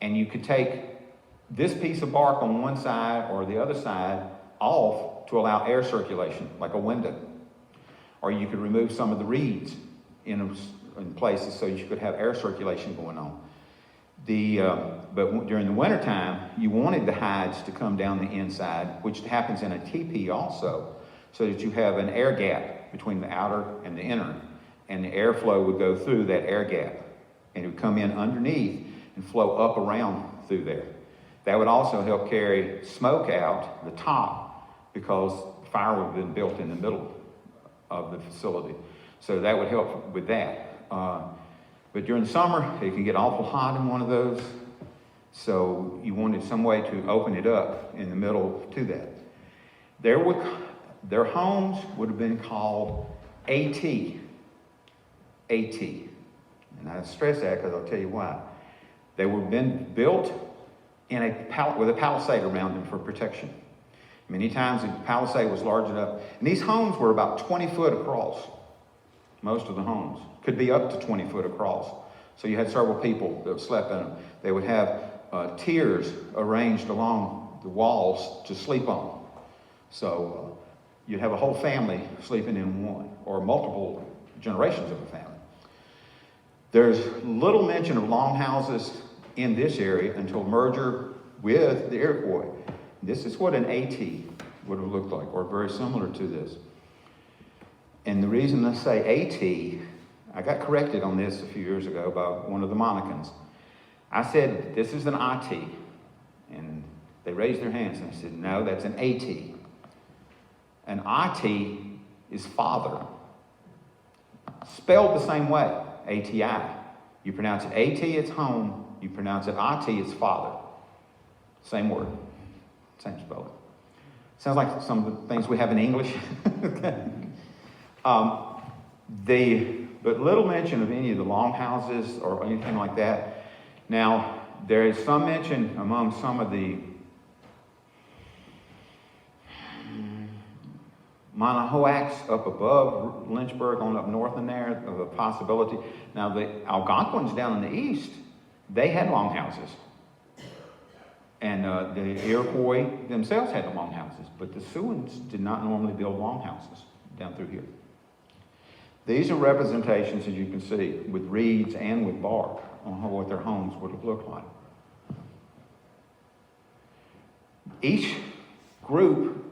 and you could take this piece of bark on one side or the other side off to allow air circulation, like a window. Or you could remove some of the reeds in places so you could have air circulation going on. But during the wintertime, you wanted the hides to come down the inside, which happens in a teepee also, so that you have an air gap between the outer and the inner, and the airflow would go through that air gap, and it would come in underneath and flow up around through there. That would also help carry smoke out the top, because fire would have been built in the middle of the facility. So that would help with that. But during the summer, it can get awful hot in one of those. So you wanted some way to open it up in the middle to that. Their homes would have been called AT. And I stress that because I'll tell you why. They were been built in with a palisade around them for protection. Many times the palisade was large enough. And these homes were about 20 foot across. Most of the homes could be up to 20 foot across. So you had several people that slept in them. They would have tiers arranged along the walls to sleep on. So you'd have a whole family sleeping in one, or multiple generations of a family. There's little mention of longhouses in this area until merger with the Iroquois. This is what an AT would have looked like, or very similar to this. And the reason I say AT, I got corrected on this a few years ago by one of the Monicans. I said, this is an IT. And they raised their hands and I said, no, that's an AT. An IT is father. Spelled the same way, ATI. You pronounce it AT, it's home. You pronounce it IT, it's father. Same word, same spelling. Sounds like some of the things we have in English. But little mention of any of the longhouses or anything like that. Now, there is some mention among some of the Manahoacs up above Lynchburg on up north in there of a possibility. Now, the Algonquins down in the east, they had longhouses. And the Iroquois themselves had the longhouses, but the Siouans did not normally build longhouses down through here. These are representations, as you can see, with reeds and with bark on what their homes would have looked like. Each group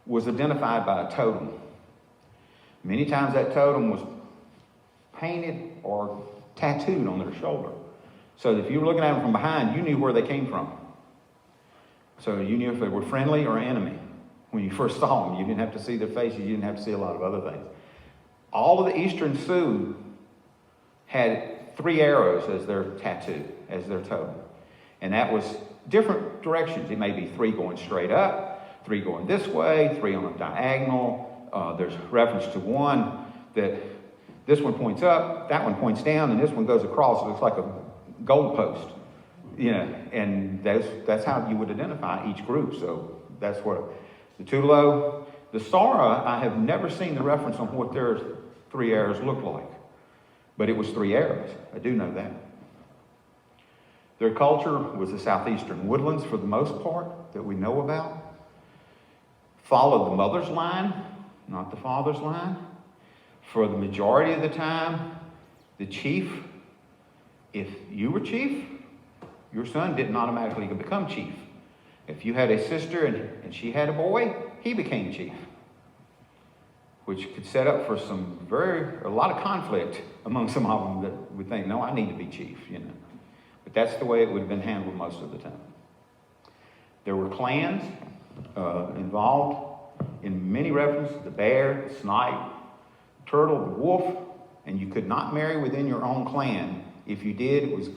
was identified by a totem. Many times that totem was painted or tattooed on their shoulder. So that if you were looking at them from behind, you knew where they came from. So you knew if they were friendly or enemy when you first saw them. You didn't have to see their faces. You didn't have to see a lot of other things. All of the Eastern Sioux had 3 arrows as their tattoo, as their totem. And that was different directions. It may be 3 going straight up, 3 going this way, 3 on a diagonal. There's reference to one that this one points up, that one points down, and this one goes across. It looks like a goalpost. You know, and that's how you would identify each group. So that's what the Tutelo, the Saura, I have never seen the reference on what their 3 arrows look like, but it was 3 arrows. I do know that. Their culture was the southeastern woodlands for the most part that we know about. Followed the mother's line, not the father's line. For the majority of the time, the chief, if you were chief, your son didn't automatically become chief. If you had a sister and she had a boy, he became chief, which could set up for a lot of conflict among some of them that would think, no, I need to be chief, you know. But that's the way it would have been handled most of the time. There were clans involved in many references: the bear, the snipe, turtle, the wolf, and you could not marry within your own clan. If you did,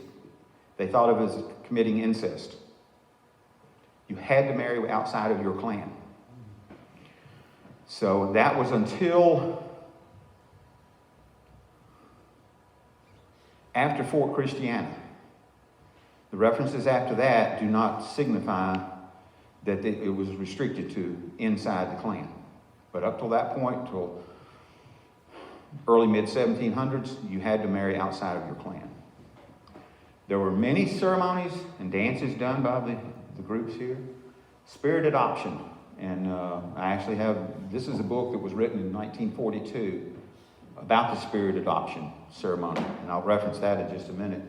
they thought of it as committing incest. You had to marry outside of your clan. So that was until after Fort Christiana. The references after that do not signify that it was restricted to inside the clan. But up till that point, till early mid-1700s, you had to marry outside of your clan. There were many ceremonies and dances done by the groups here. Spirit adoption. And I actually this is a book that was written in 1942 about the spirit adoption ceremony. And I'll reference that in just a minute.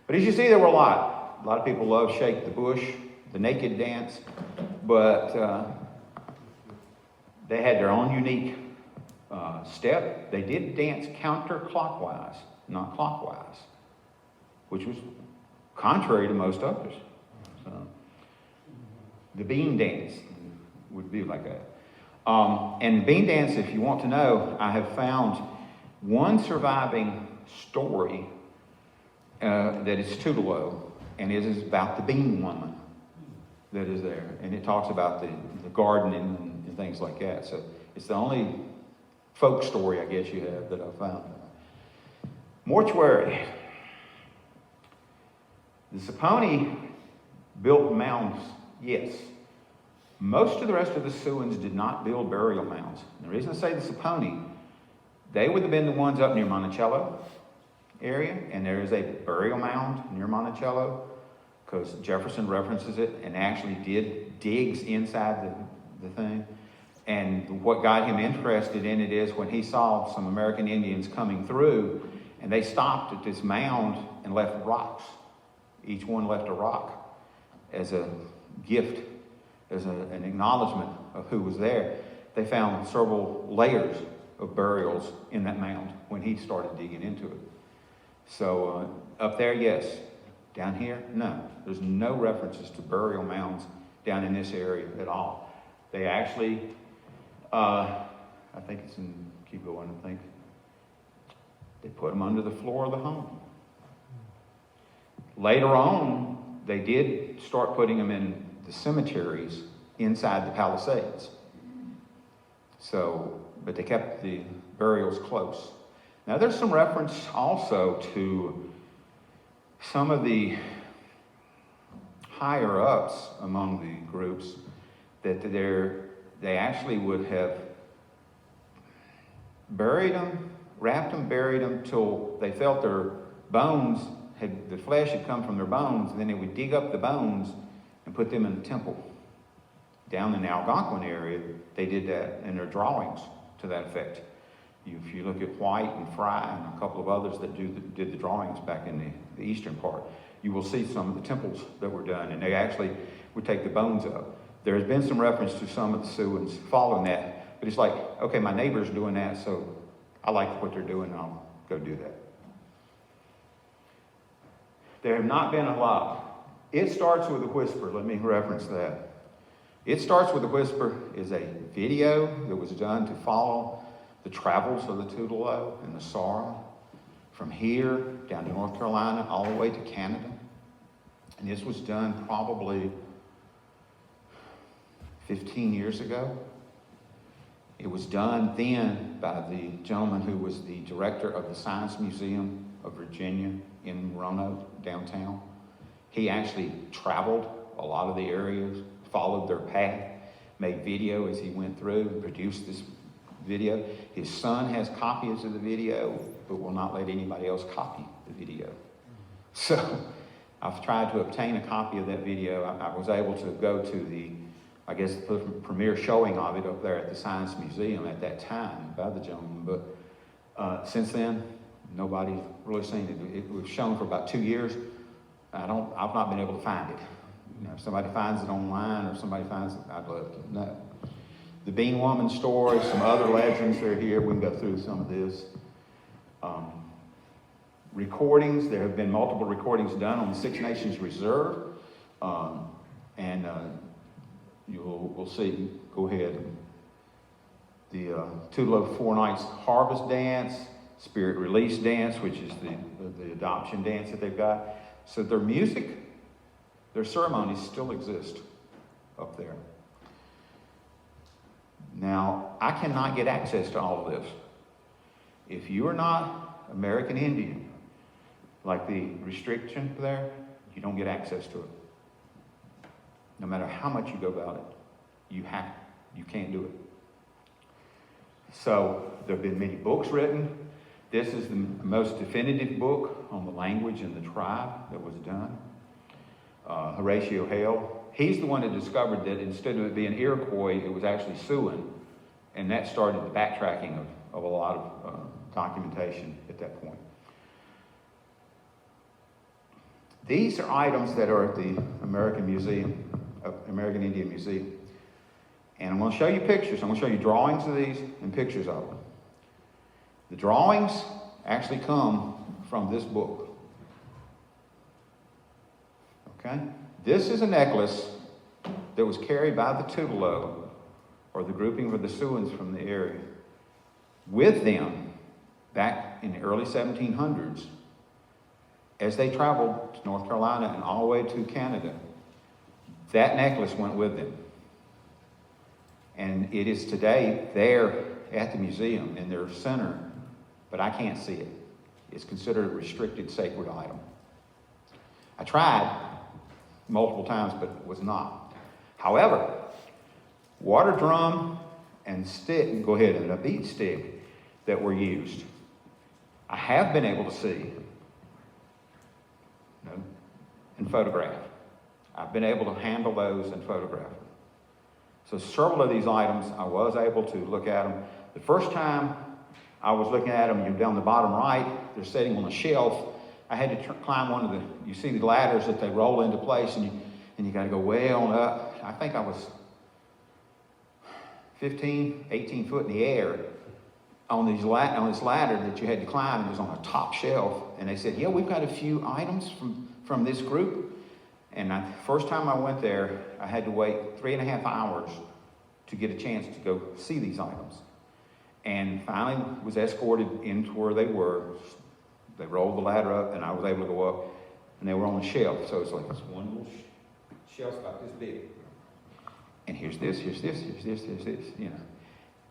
But as you see, there were a lot. A lot of people love Shake the Bush, the naked dance. But they had their own unique step. They did dance counterclockwise, not clockwise, which was contrary to most others. So, the bean dance would be like that. And bean dance, if you want to know, I have found one surviving story that is Tutelo, and it is about the bean woman that is there. And it talks about the gardening and things like that. So it's the only folk story, I guess, you have that I've found. Mortuary. The Saponi built mounds, yes. Most of the rest of the Siouans did not build burial mounds. And the reason I say the Saponi, they would have been the ones up near Monticello, area, and there is a burial mound near Monticello, because Jefferson references it and actually did digs inside the thing. And what got him interested in it is when he saw some American Indians coming through, and they stopped at this mound and left rocks. Each one left a rock as a gift, as an acknowledgement of who was there. They found several layers of burials in that mound when he started digging into it. So up there, yes. Down here, no. There's no references to burial mounds down in this area at all. They actually, I think it's in, keep going, I think. They put them under the floor of the home. Later on, they did start putting them in the cemeteries inside the Palisades. So, but they kept the burials close. Now there's some reference also to some of the higher ups among the groups that they actually would have buried them, wrapped them, buried them till they felt their bones the flesh had come from their bones, and then they would dig up the bones and put them in the temple. Down in the Algonquin area, they did that in their drawings to that effect. If you look at White and Fry and a couple of others that did the drawings back in the eastern part, you will see some of the temples that were done, and they actually would take the bones up. There has been some reference to some of the Siouans following that, but it's like, okay, my neighbor's doing that, so I like what they're doing, and I'll go do that. There have not been a lot. It Starts with a Whisper. Let me reference that. It Starts with a Whisper is a video that was done to follow the travels of the Tutelo and the Saura from here down to North Carolina all the way to Canada. And this was done probably 15 years ago. It was done then by the gentleman who was the director of the Science Museum of Virginia in Roanoke, downtown. He actually traveled a lot of the areas, followed their path, made video as he went through, and produced this video. His son has copies of the video, but will not let anybody else copy the video. So I've tried to obtain a copy of that video. I was able to go to the premiere showing of it up there at the Science Museum at that time by the gentleman, but since then, nobody's really seen it. It was shown for about 2 years. I've not been able to find it. You know, if somebody finds it online or somebody finds it, I'd love to know. The Bean Woman story, some other legends that are here. We can go through some of this. Recordings, there have been multiple recordings done on the Six Nations Reserve. We'll see, go ahead. The Tutelo 4 Nights Harvest Dance, Spirit Release Dance, which is the adoption dance that they've got. So their music, their ceremonies still exist up there. Now, I cannot get access to all of this. If you are not American Indian, like the restriction there, you don't get access to it. No matter how much you go about it, you can't do it. So there have been many books written. This is the most definitive book on the language and the tribe that was done. Horatio Hale, he's the one that discovered that instead of it being Iroquois, it was actually Siouan. And that started the backtracking of a lot of documentation at that point. These are items that are at the American Indian Museum. And I'm going to show you pictures. I'm going to show you drawings of these and pictures of them. The drawings actually come from this book. Okay? This is a necklace that was carried by the Tutelo, or the grouping of the Siouans from the area, with them back in the early 1700s as they traveled to North Carolina and all the way to Canada. That necklace went with them. And it is today there at the museum in their center, but I can't see it. It's considered a restricted sacred item. I tried multiple times, but it was not. However, water drum and stick, and a beat stick that were used I have been able to see and photograph. I've been able to handle those and photograph them. So several of these items, I was able to look at them. The first time I was looking at them, you're down the bottom right, they're sitting on a shelf. I had to climb one of the, you see the ladders that they roll into place, and you got to go way on up. I think I was 15, 18 foot in the air on this ladder that you had to climb. It was on a top shelf. And they said, yeah, we've got a few items from this group. And the first time I went there, I had to wait 3.5 hours to get a chance to go see these items. And finally was escorted into where they were. They rolled the ladder up, and I was able to go up, and they were on a shelf. So it's like this one little shelf about this big. And here's this, here's this, here's this, here's this. You know,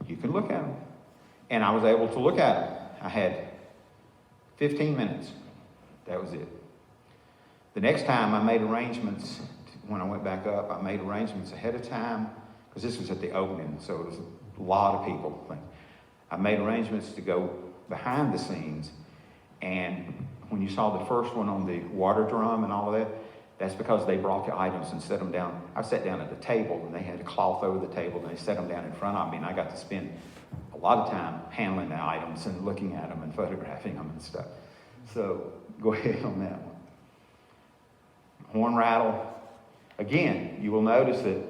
you can look at them. And I was able to look at them. I had 15 minutes. That was it. The next time I made arrangements, when I went back up, I made arrangements ahead of time, because this was at the opening, so it was a lot of people. I made arrangements to go behind the scenes, and when you saw the first one on the water drum and all of that, that's because they brought the items and set them down. I sat down at the table, and they had a cloth over the table, and they set them down in front of me, and I got to spend a lot of time handling the items and looking at them and photographing them and stuff. So go ahead on that one. Horn rattle. Again, you will notice that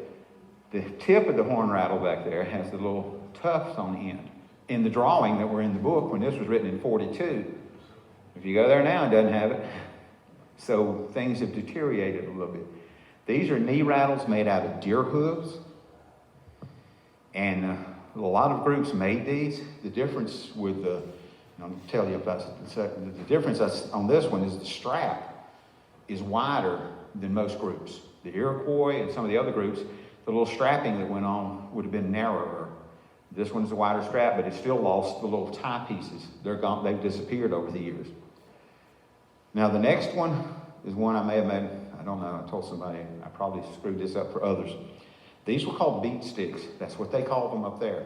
the tip of the horn rattle back there has the little tufts on the end. In the drawing that were in the book, when this was written in 42, if you go there now, it doesn't have it. So things have deteriorated a little bit. These are knee rattles made out of deer hooves. And a lot of groups made these. The difference with the, I'll tell you about the difference on this one is the strap is wider than most groups. The Iroquois and some of the other groups, the little strapping that went on would have been narrower. This one's a wider strap, but it still lost the little tie pieces. They're gone, they've disappeared over the years. Now the next one is one I may have made, I don't know, I told somebody, I probably screwed this up for others. These were called beat sticks. That's what they called them up there.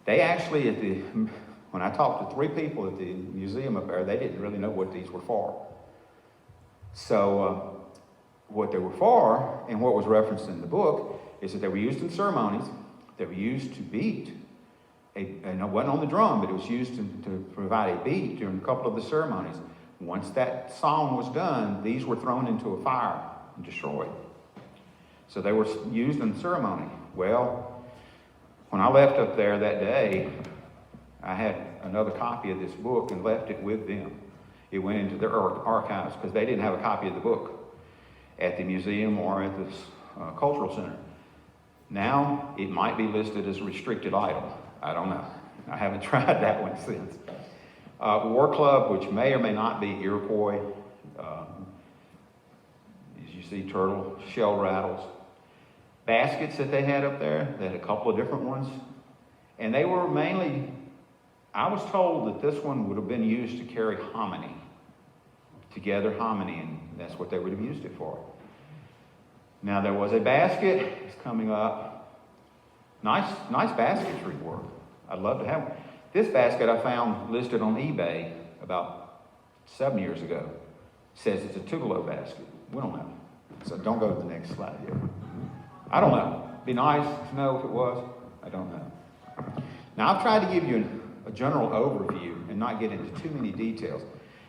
They actually, when I talked to 3 people at the museum up there, they didn't really know what these were for. So what they were for, and what was referenced in the book, is that they were used in ceremonies. They were used to beat, and it wasn't on the drum, but it was used to provide a beat during a couple of the ceremonies. Once that song was done, these were thrown into a fire and destroyed. So they were used in ceremony. Well, when I left up there that day, I had another copy of this book and left it with them. It went into their archives because they didn't have a copy of the book at the museum or at the cultural center. Now, it might be listed as a restricted item. I don't know. I haven't tried that one since. War Club, which may or may not be Iroquois. As you see, turtle, shell rattles. Baskets that they had up there, they had a couple of different ones. And they were mainly, I was told that this one would have been used to carry hominy, to gather hominy, and that's what they would have used it for. Now there was a basket, it's coming up. Nice basketry work. I'd love to have one. This basket I found listed on eBay about 7 years ago. It says it's a Tutelo basket. We don't know. So don't go to the next slide yet. I don't know. It'd be nice to know if it was. I don't know. Now I've tried to give you a general overview and not get into too many details.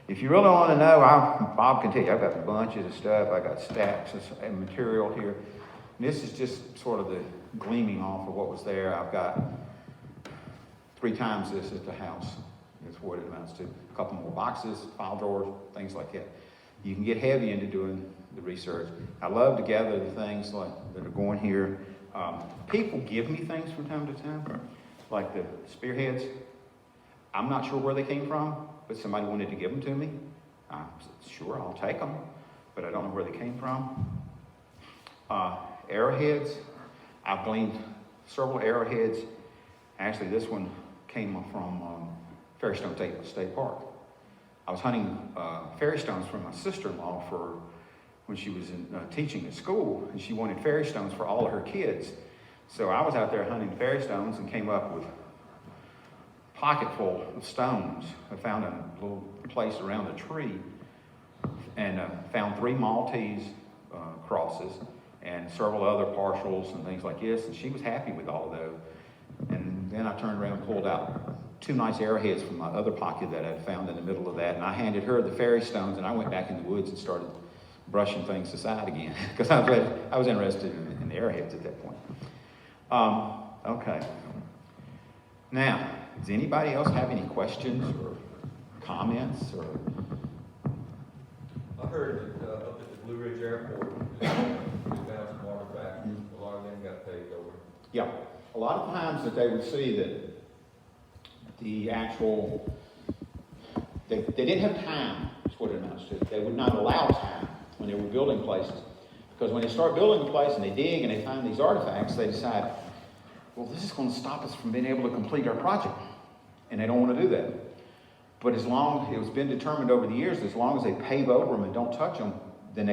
If you really want to know, Bob can tell you, I've got bunches of stuff. I got stacks of material here. And this is just sort of the gleaming off of what was there. I've got 3 times this at the house. That's what it amounts to. A couple more boxes, file drawers, things like that. You can get heavy into doing the research. I love to gather the things like that are going here. People give me things from time to time, like the spearheads. I'm not sure where they came from, but somebody wanted to give them to me. I said, sure, I'll take them, but I don't know where they came from. Arrowheads. I've gleaned several arrowheads. Actually, this one came from Fairstone State Park. I was hunting fairy stones for my sister-in-law for when she was teaching at school, and she wanted fairy stones for all of her kids. So I was out there hunting fairy stones and came up with pocket full of stones. I found a little place around a tree and found 3 Maltese crosses and several other partials and things like this, and she was happy with all of those. And then I turned around and pulled out 2 nice arrowheads from my other pocket that I'd found in the middle of that, and I handed her the fairy stones, and I went back in the woods and started brushing things aside again, because I was interested in the arrowheads at that point. Okay. Now, does anybody else have any questions or comments? Or I heard that up at the Blue Ridge Airport, we found some artifacts. A lot of them got paved over. Yeah, a lot of times that they would see that the actual, they didn't have time, is what it amounts to. They would not allow time when they were building places. Because when they start building a place and they dig and they find these artifacts, they decide, well, this is going to stop us from being able to complete our project. And they don't want to do that. But as long, it's been determined over the years, as long as they pave over them and don't touch them, then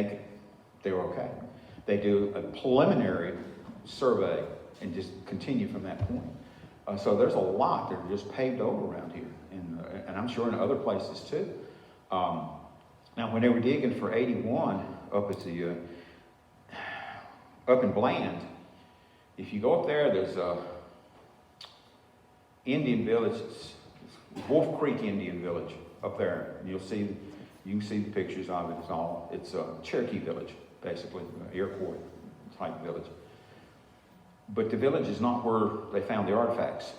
they're okay. They do a preliminary survey and just continue from that point. So there's a lot that are just paved over around here, and I'm sure in other places too. Now, when they were digging for 81 up at the up in Bland, if you go up there, there's a Indian village, Wolf Creek Indian Village up there. You can see the pictures of it. It's a Cherokee village, basically, Iroquois type village. But the village is not where they found the artifacts.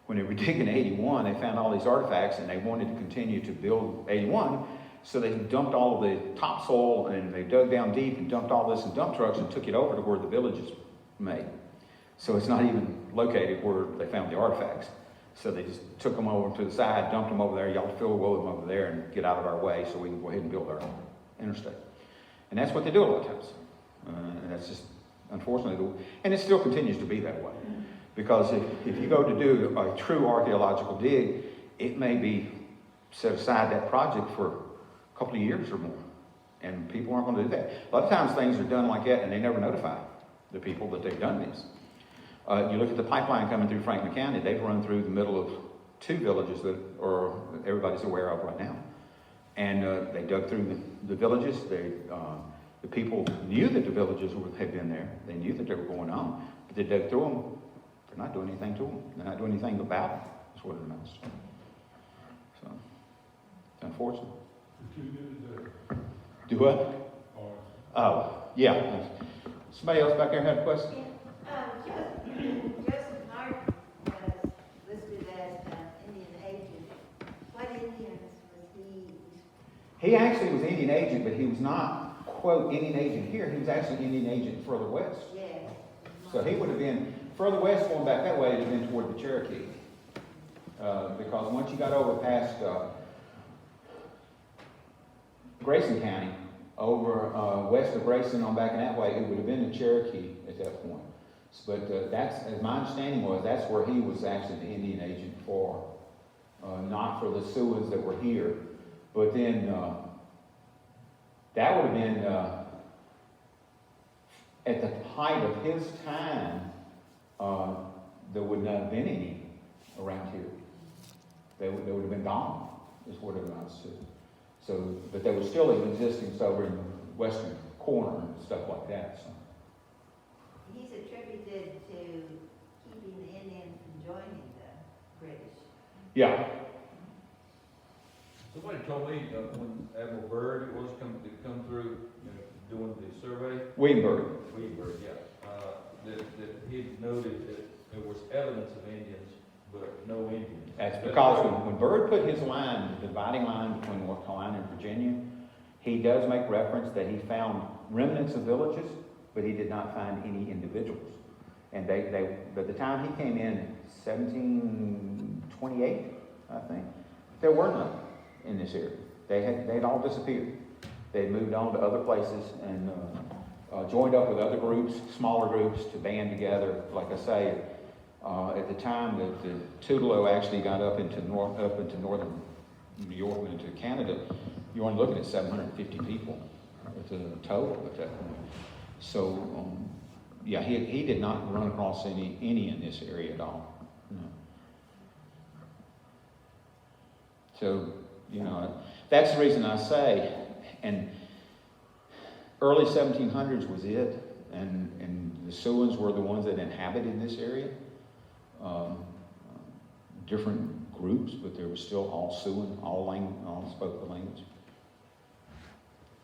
When they were digging 81, they found all these artifacts, and they wanted to continue to build 81, so they dumped all of the topsoil, and they dug down deep and dumped all this in dump trucks and took it over to where the village is made. So it's not even located where they found the artifacts. So they just took them over to the side, dumped them over there. Y'all fill with them over there and get out of our way so we can go ahead and build our interstate. And that's what they do a lot of times. And that's just, unfortunately, and it still continues to be that way. Because if you go to do a true archaeological dig, it may be set aside that project for a couple of years or more. And people aren't going to do that. A lot of times things are done like that and they never notify the people that they've done this. You look at the pipeline coming through Franklin County, they've run through the middle of 2 villages that everybody's aware of right now. And they dug through the villages. The people knew that the villages had been there. They knew that they were going on. But they dug through them. They're not doing anything to them. They're not doing anything about it. That's what it amounts to. So, it's unfortunate. Do what? Oh, yeah. Somebody else back there had a question? Joseph Martin was listed as Indian agent. What Indians was he? He actually was Indian agent, but he was not, quote, Indian agent here. He was actually Indian agent further west. Yes. So he would have been, further west going back that way, it would have been toward the Cherokee. Because once you got over past Grayson County, over west of Grayson on back in that way, it would have been the Cherokee at that point. But that's, as my understanding was, that's where he was actually the Indian agent for, not for the Sioux that were here. But then that would have been at the height of his time. There would not have been any around here. They would have been gone, is what it amounts to. So, but they were still in existence over in the western corner and stuff like that. So. He's attributed to keeping the Indians from joining the British. Yeah. Somebody told me when Admiral Byrd was come through, doing the survey. William Byrd, yeah. That he noted that there was evidence of Indians, but no Indians. That's because when Byrd put his line, the dividing line between North Carolina and Virginia, he does make reference that he found remnants of villages, but he did not find any individuals. And they by the time he came in 1728, I think, there were none in this area. They'd all disappeared. They'd moved on to other places and joined up with other groups, smaller groups, to band together. Like I say, at the time that the Tutelo actually got up into northern New York and into Canada, you're only looking at 750 people at the total at that point. So, yeah, he did not run across any in this area at all. No. So, you know, that's the reason I say, and early 1700s was it, and the Siouans were the ones that inhabited this area. Different groups, but they were still all Siouan, all spoke the language.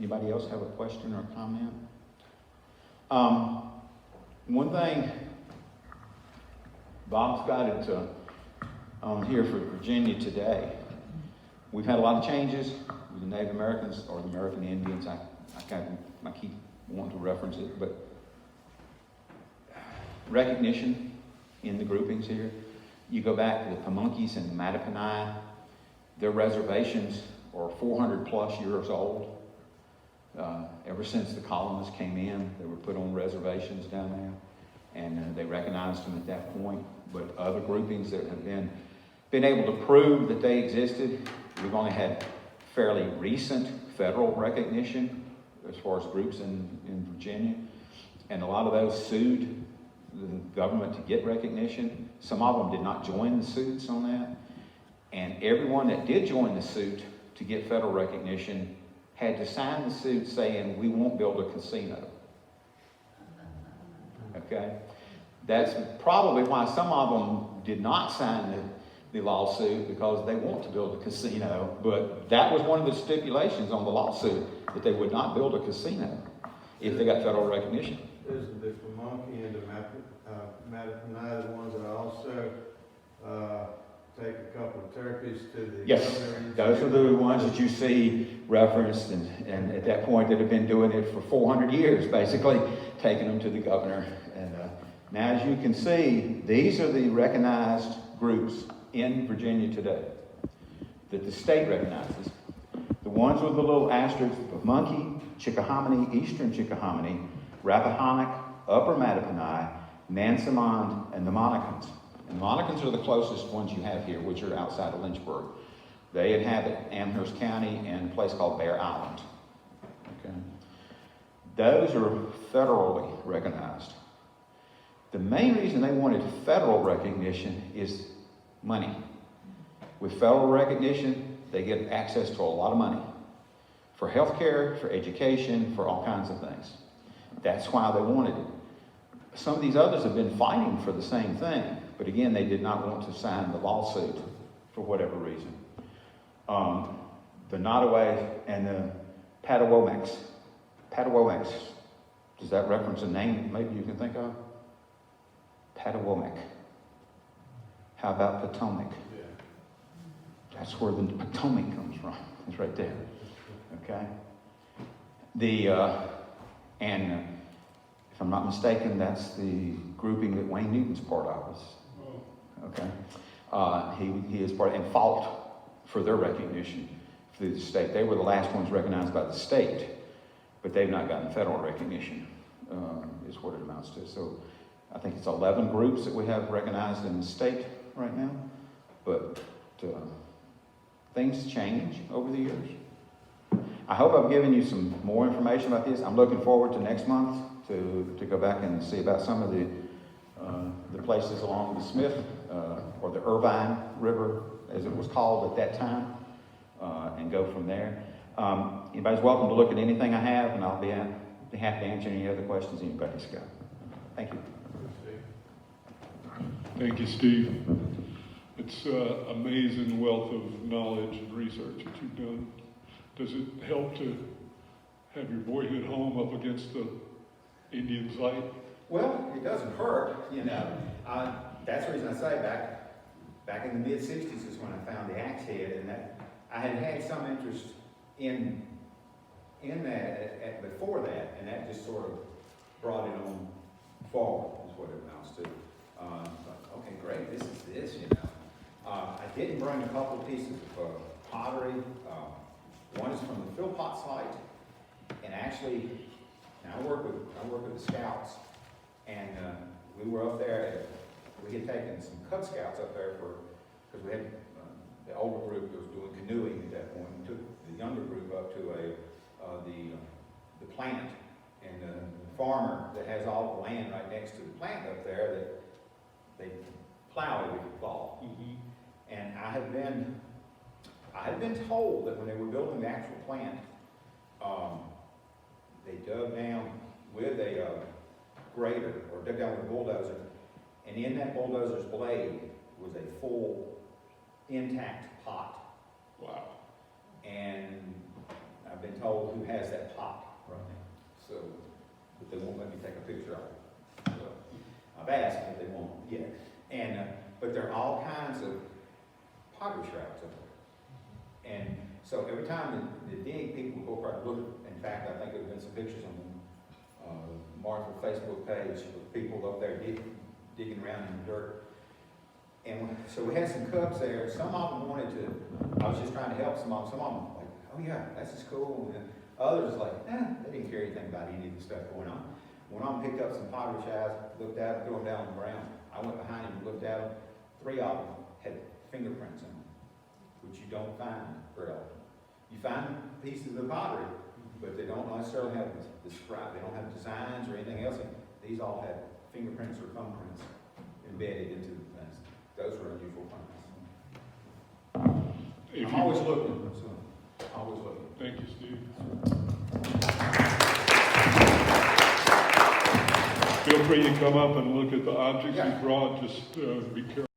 Anybody else have a question or comment? One thing, Bob's got it on here for Virginia today. We've had a lot of changes with the Native Americans or the American Indians. I keep wanting to reference it, but recognition in the groupings here. You go back to the Pamunkeys and the Mattaponi, their reservations are 400 plus years old. Ever since the colonists came in, they were put on reservations down there, and they recognized them at that point. But other groupings that have been able to prove that they existed, we've only had fairly recent federal recognition as far as groups in Virginia, and a lot of those sued the government to get recognition. Some of them did not join the suits on that, and everyone that did join the suit to get federal recognition had to sign the suit saying, we won't build a casino. Okay? That's probably why some of them did not sign the lawsuit, because they want to build a casino, but that was one of the stipulations on the lawsuit, that they would not build a casino if they got federal recognition. Isn't the Pamunkey and the Mattaponi the ones that also take a couple of turkeys to the Yes, governor? those are the ones that you see referenced, and at that point that have been doing it for 400 years, basically, taking them to the governor. And now, as you can see, these are the recognized groups in Virginia today that the state recognizes. The ones with the little asterisks: Pamunkey, Chickahominy, Eastern Chickahominy, Rappahannock, Upper Mattaponi, Nansemond, and the Monacans. And the Monacans are the closest ones you have here, which are outside of Lynchburg. They inhabit Amherst County and a place called Bear Island. Okay. Those are federally recognized. The main reason they wanted federal recognition is money. With federal recognition, they get access to a lot of money for healthcare, for education, for all kinds of things. That's why they wanted it. Some of these others have been fighting for the same thing, but again, they did not want to sign the lawsuit for whatever reason. The Nottoway and the Patawomex. Patawomex. Does that reference a name maybe you can think of? Patawomex. How about Potomac? Yeah. That's where the Potomac comes from. It's right there. Okay? If I'm not mistaken, that's the grouping that Wayne Newton's part of. Okay? He is part of, and fought for their recognition through the state. They were the last ones recognized by the state, but they've not gotten federal recognition, is what it amounts to. So I think it's 11 groups that we have recognized in the state right now, but things change over the years. I hope I've given you some more information about this. I'm looking forward to next month to go back and see about some of the places along the Smith or the Irvine River, as it was called at that time, and go from there. Anybody's welcome to look at anything I have, and I'll be happy to answer any other questions anybody's got. Thank you. Thank you, Steve. It's amazing wealth of knowledge and research that you've done. Does it help to have your boyhood home up against the Indian site? Well, it doesn't hurt, you know. That's the reason I say back in the mid-'60s is when I found the axe head, and that I had some interest in that before that, and that just sort of brought it on forward, is what it amounts to. Okay, great, this is this, you know. I didn't bring a couple of pieces of pottery. One is from the Philpott site, and actually, I work with the Scouts, and we were up there. We had taken some Cub Scouts up there because we had the older group that was doing canoeing at that point. We took the younger group up to the plant, and the farmer that has all the land right next to the plant up there, that they plow every fall. Mm-hmm. And I had been told that when they were building the actual plant, they dug down with a grader, or dug down with a bulldozer, and in that bulldozer's blade was a full intact pot. Wow. And I've been told who has that pot right now. So, but they won't let me take a picture of it. So, I've asked, but they won't yet. And, but there are all kinds of pottery shrouds up there. And so every time the dig, people go across and look. In fact, I think there's been some pictures on Martinsville Facebook page of people up there digging around in the dirt. And so we had some cups there. Some of them wanted to, I was just trying to help some of them. Some of them like, oh yeah, that's just cool. And others like, they didn't care anything about any of the stuff going on. One of them picked up some pottery shards, looked at them, threw them down on the ground. I went behind him and looked at them. 3 of them had fingerprints in them, which you don't find very often. You find pieces of pottery, but they don't necessarily have they don't have designs or anything else. These all have fingerprints or thumbprints embedded into the things. Those were unusual finds. If I'm you- always looking, so always looking. Thank you, Steve. Feel free to come up and look at the objects Yeah. you brought, just be careful.